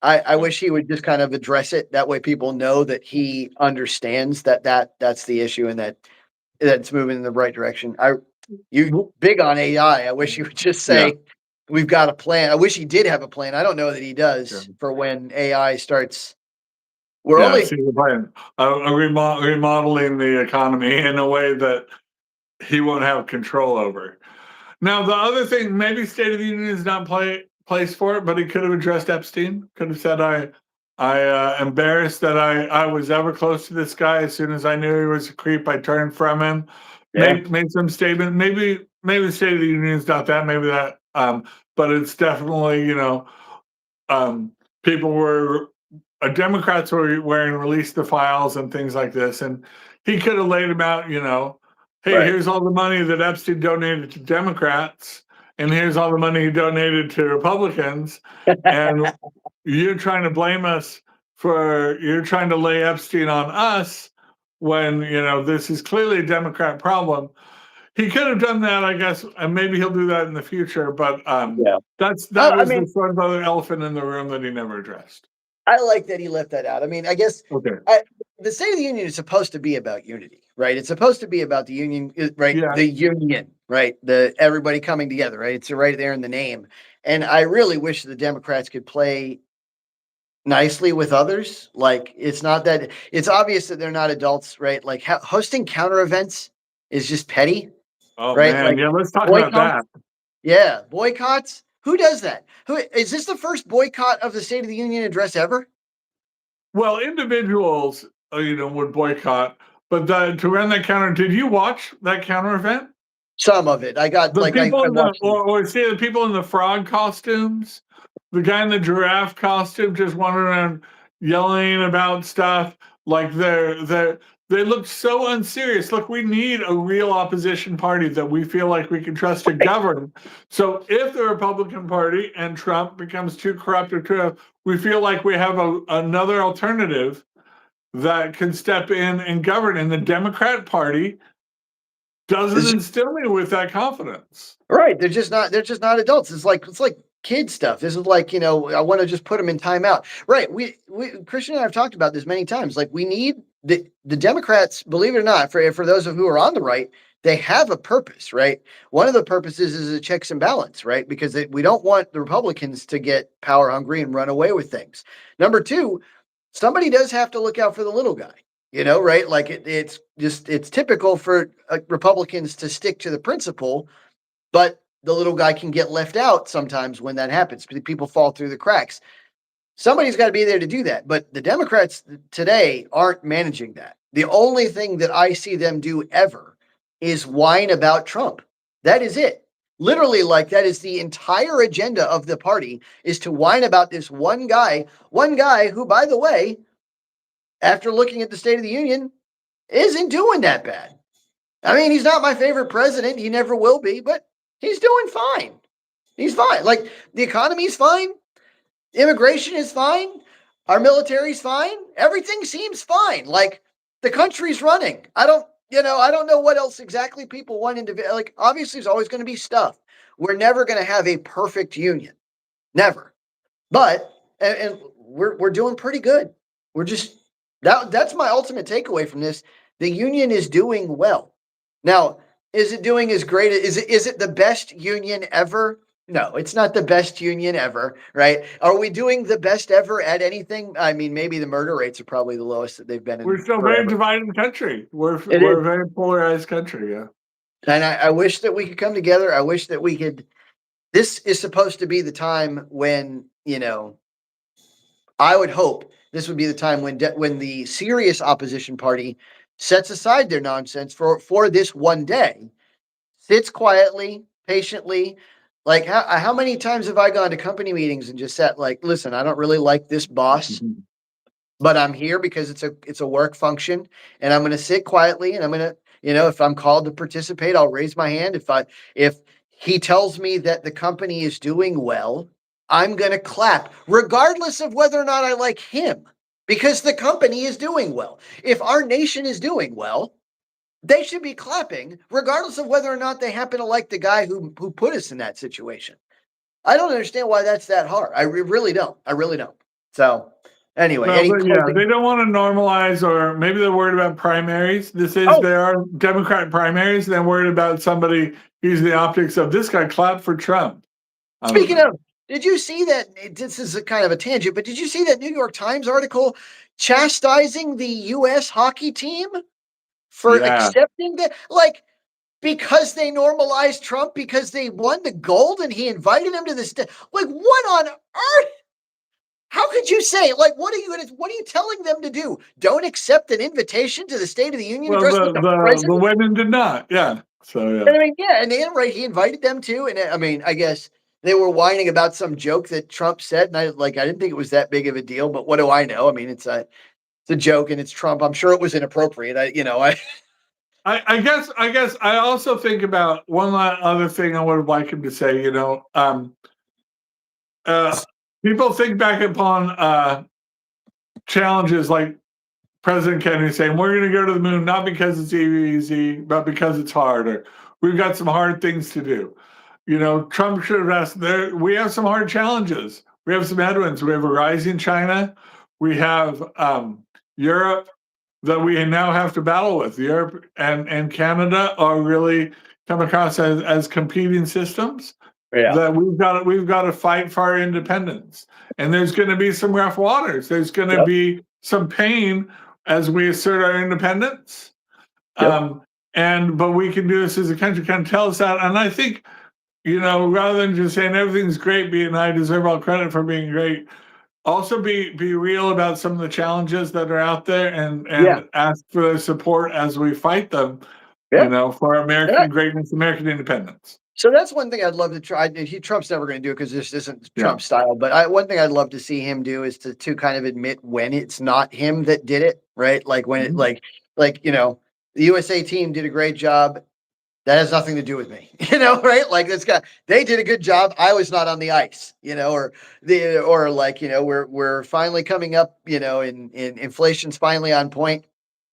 I wish he would just kind of address it. That way people know that he understands that's the issue and that's moving in the right direction. You big on AI. I wish he would just Yeah, say, we've got a plan. I wish he did have a plan. I don't know that he yeah, does for when AI starts. We're yeah. only See the plan, remodeling the economy in a way that he won't have control over. Now, the other thing, maybe State of the Union is not place for it, but he could have addressed Epstein. Could have said, I embarrassed that I was ever close to this guy. As soon as I knew he was a creep, I turned from him. yeah. Made some statement. Maybe the State of the Union is not that. Maybe that. But it's definitely, people were Democrats were wearing release the files and things like this, and he could have laid them out. Hey, Right. here's all the money that Epstein donated to Democrats, and here's all the money he donated to Republicans, and you're trying to blame us you're trying to lay Epstein on us when this is clearly a Democrat problem. He could have done that, I guess, and maybe he'll do that in the future. But Yeah. that I was mean, the sort of other elephant in the room that he never addressed. I like that he left that out. I mean, I guess Okay. the State of the Union is supposed to be about unity, right? It's supposed to be about the union, right? Yeah. The union, right? The everybody coming together, right? It's right there in the name. And I really wish the Democrats could play nicely with others. Like it's not that it's obvious that they're not adults, right? Like hosting counter events is just petty, Oh right? man, Like yeah. Let's talk about boycotts. that. Yeah, boycotts. Who does that? Who is this the first boycott of the State of the Union address ever? Well, individuals, would boycott, but to run that counter, did you watch that counter event? Some of it. I got The like people I in the watched them. or see the people in the frog costumes, the guy in the giraffe costume just wandering around yelling about stuff like they look so unserious. Look, we need a real opposition party that we feel like we can trust to govern. So if the Republican Party and Trump becomes too corrupt or too, we feel like we have another alternative that can step in and govern. And the Democrat Party doesn't instill me with that confidence. Right. They're just not adults. It's like kid stuff. This is like, I want to just put them in timeout. Right. We Christian and I have talked about this many times. Like we need the Democrats, believe it or not, for those of who are on the right, they have a purpose, right? One of the purposes is a checks and balance, right? Because we don't want the Republicans to get power hungry and run away with things. Number two, somebody does have to look out for the little guy, right? Like it's typical for Republicans to stick to the principle, but the little guy can get left out sometimes when that happens. People fall through the cracks. Somebody's got to be there to do that. But the Democrats today aren't managing that. The only thing that I see them do ever is whine about Trump. That is it. Literally, like, that is the entire agenda of the party, is to whine about this one guy who, by the way, after looking at the State of the Union, isn't doing that bad. I mean, he's not my favorite president. He never will be, but he's doing fine. He's fine. Like, the economy's fine. Immigration is fine. Our military's fine. Everything seems fine. Like, the country's running. I don't know what else exactly people want like, obviously there's always going to be stuff. We're never going to have a perfect union. Never. But and we're doing pretty good. We're just that's my ultimate takeaway from this. The union is doing well. Now, is it doing as great? Is it the best union ever? No, it's not the best union ever, right? Are we doing the best ever at anything? I mean, maybe the murder rates are probably the lowest that they've been in. We're still forever. very divided country. We're a very polarized country, yeah. And I wish that we could come together. I wish that we could. This is supposed to be the time when, I would hope this would be the time when the serious opposition party sets aside their nonsense for this one day, sits quietly, patiently. Like, how many times have I gone to company meetings and just sat like, listen, I don't really like this boss, but I'm here because it's a work function, and I'm going to sit quietly, and I'm going to, if I'm called to participate, I'll raise my hand. If he tells me that the company is doing well, I'm going to clap, regardless of whether or not I like him, because the company is doing well. If our nation is doing well, they should be clapping, regardless of whether or not they happen to like the guy who put us in that situation. I don't understand why that's that hard. I really don't. I really don't. So anyway, they don't want to normalize, or maybe they're worried about primaries. There are Democratic primaries, and they're worried about somebody using the optics of this guy clapped for Trump. Speaking of, did you see that? This is a kind of a tangent, but did you see that New York Times article chastising the U.S. hockey team for accepting that? Like, because they normalized Trump, because they won the gold and he invited him to this. Like, what on earth? How could you say, like, what are you telling them to do? Don't accept an invitation to the State of the Union address with the president? The women did not. Yeah. So, yeah. I mean, yeah. And then, right, he invited them to. And I mean, I guess they were whining about some joke that Trump said. And I didn't think it was that big of a deal, but what do I know? I mean, it's a joke and it's Trump. I'm sure it was inappropriate. I guess I also think about one other thing I would like him to say, people think back upon challenges like President Kennedy saying, we're going to go to the moon, not because it's easy, but because it's hard, or we've got some hard things to do. Trump should have asked, we have some hard challenges. We have some headwinds. We have a rising China. We have Europe that we now have to battle with. Europe and Canada are really come across as competing systems. Yeah. That we've got to fight for our independence. And there's going to be some rough waters. There's going to be some pain as we assert our independence. But we can do this as a country, kind of tell us that. And I think, rather than just saying everything's great, and I deserve all credit for being great, also be real about some of the challenges that are out there and ask for their support as we fight them, for American greatness, American independence. So that's one thing I'd love to try. Trump's never going to do it because this isn't Trump style. But one thing I'd love to see him do is to kind of admit when it's not him that did it, right? Like when it the USA team did a great job. That has nothing to do with me, right? Like they did a good job. I was not on the ice, we're finally coming up, in inflation's finally on point.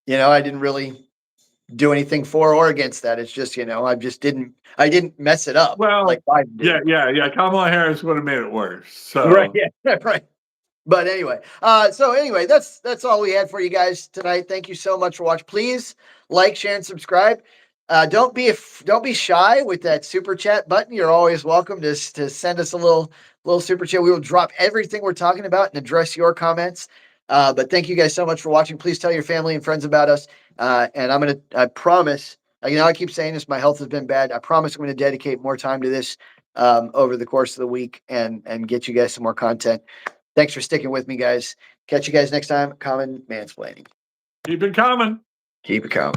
I didn't really do anything for or against that. It's just, I didn't mess it up. Well, like Biden did. Yeah. Kamala Harris would have made it worse. So right, yeah, right. But anyway, that's all we had for you guys tonight. Thank you so much for watching. Please like, share, and subscribe. Don't be shy with that super chat button. You're always welcome to send us a little super chat. We will drop everything we're talking about and address your comments. But thank you guys so much for watching. Please tell your family and friends about us. And I promise, I keep saying this, my health has been bad. I promise I'm going to dedicate more time to this over the course of the week and get you guys some more content. Thanks for sticking with me, guys. Catch you guys next time. Common Mansplaining. Keep it coming. Keep it coming.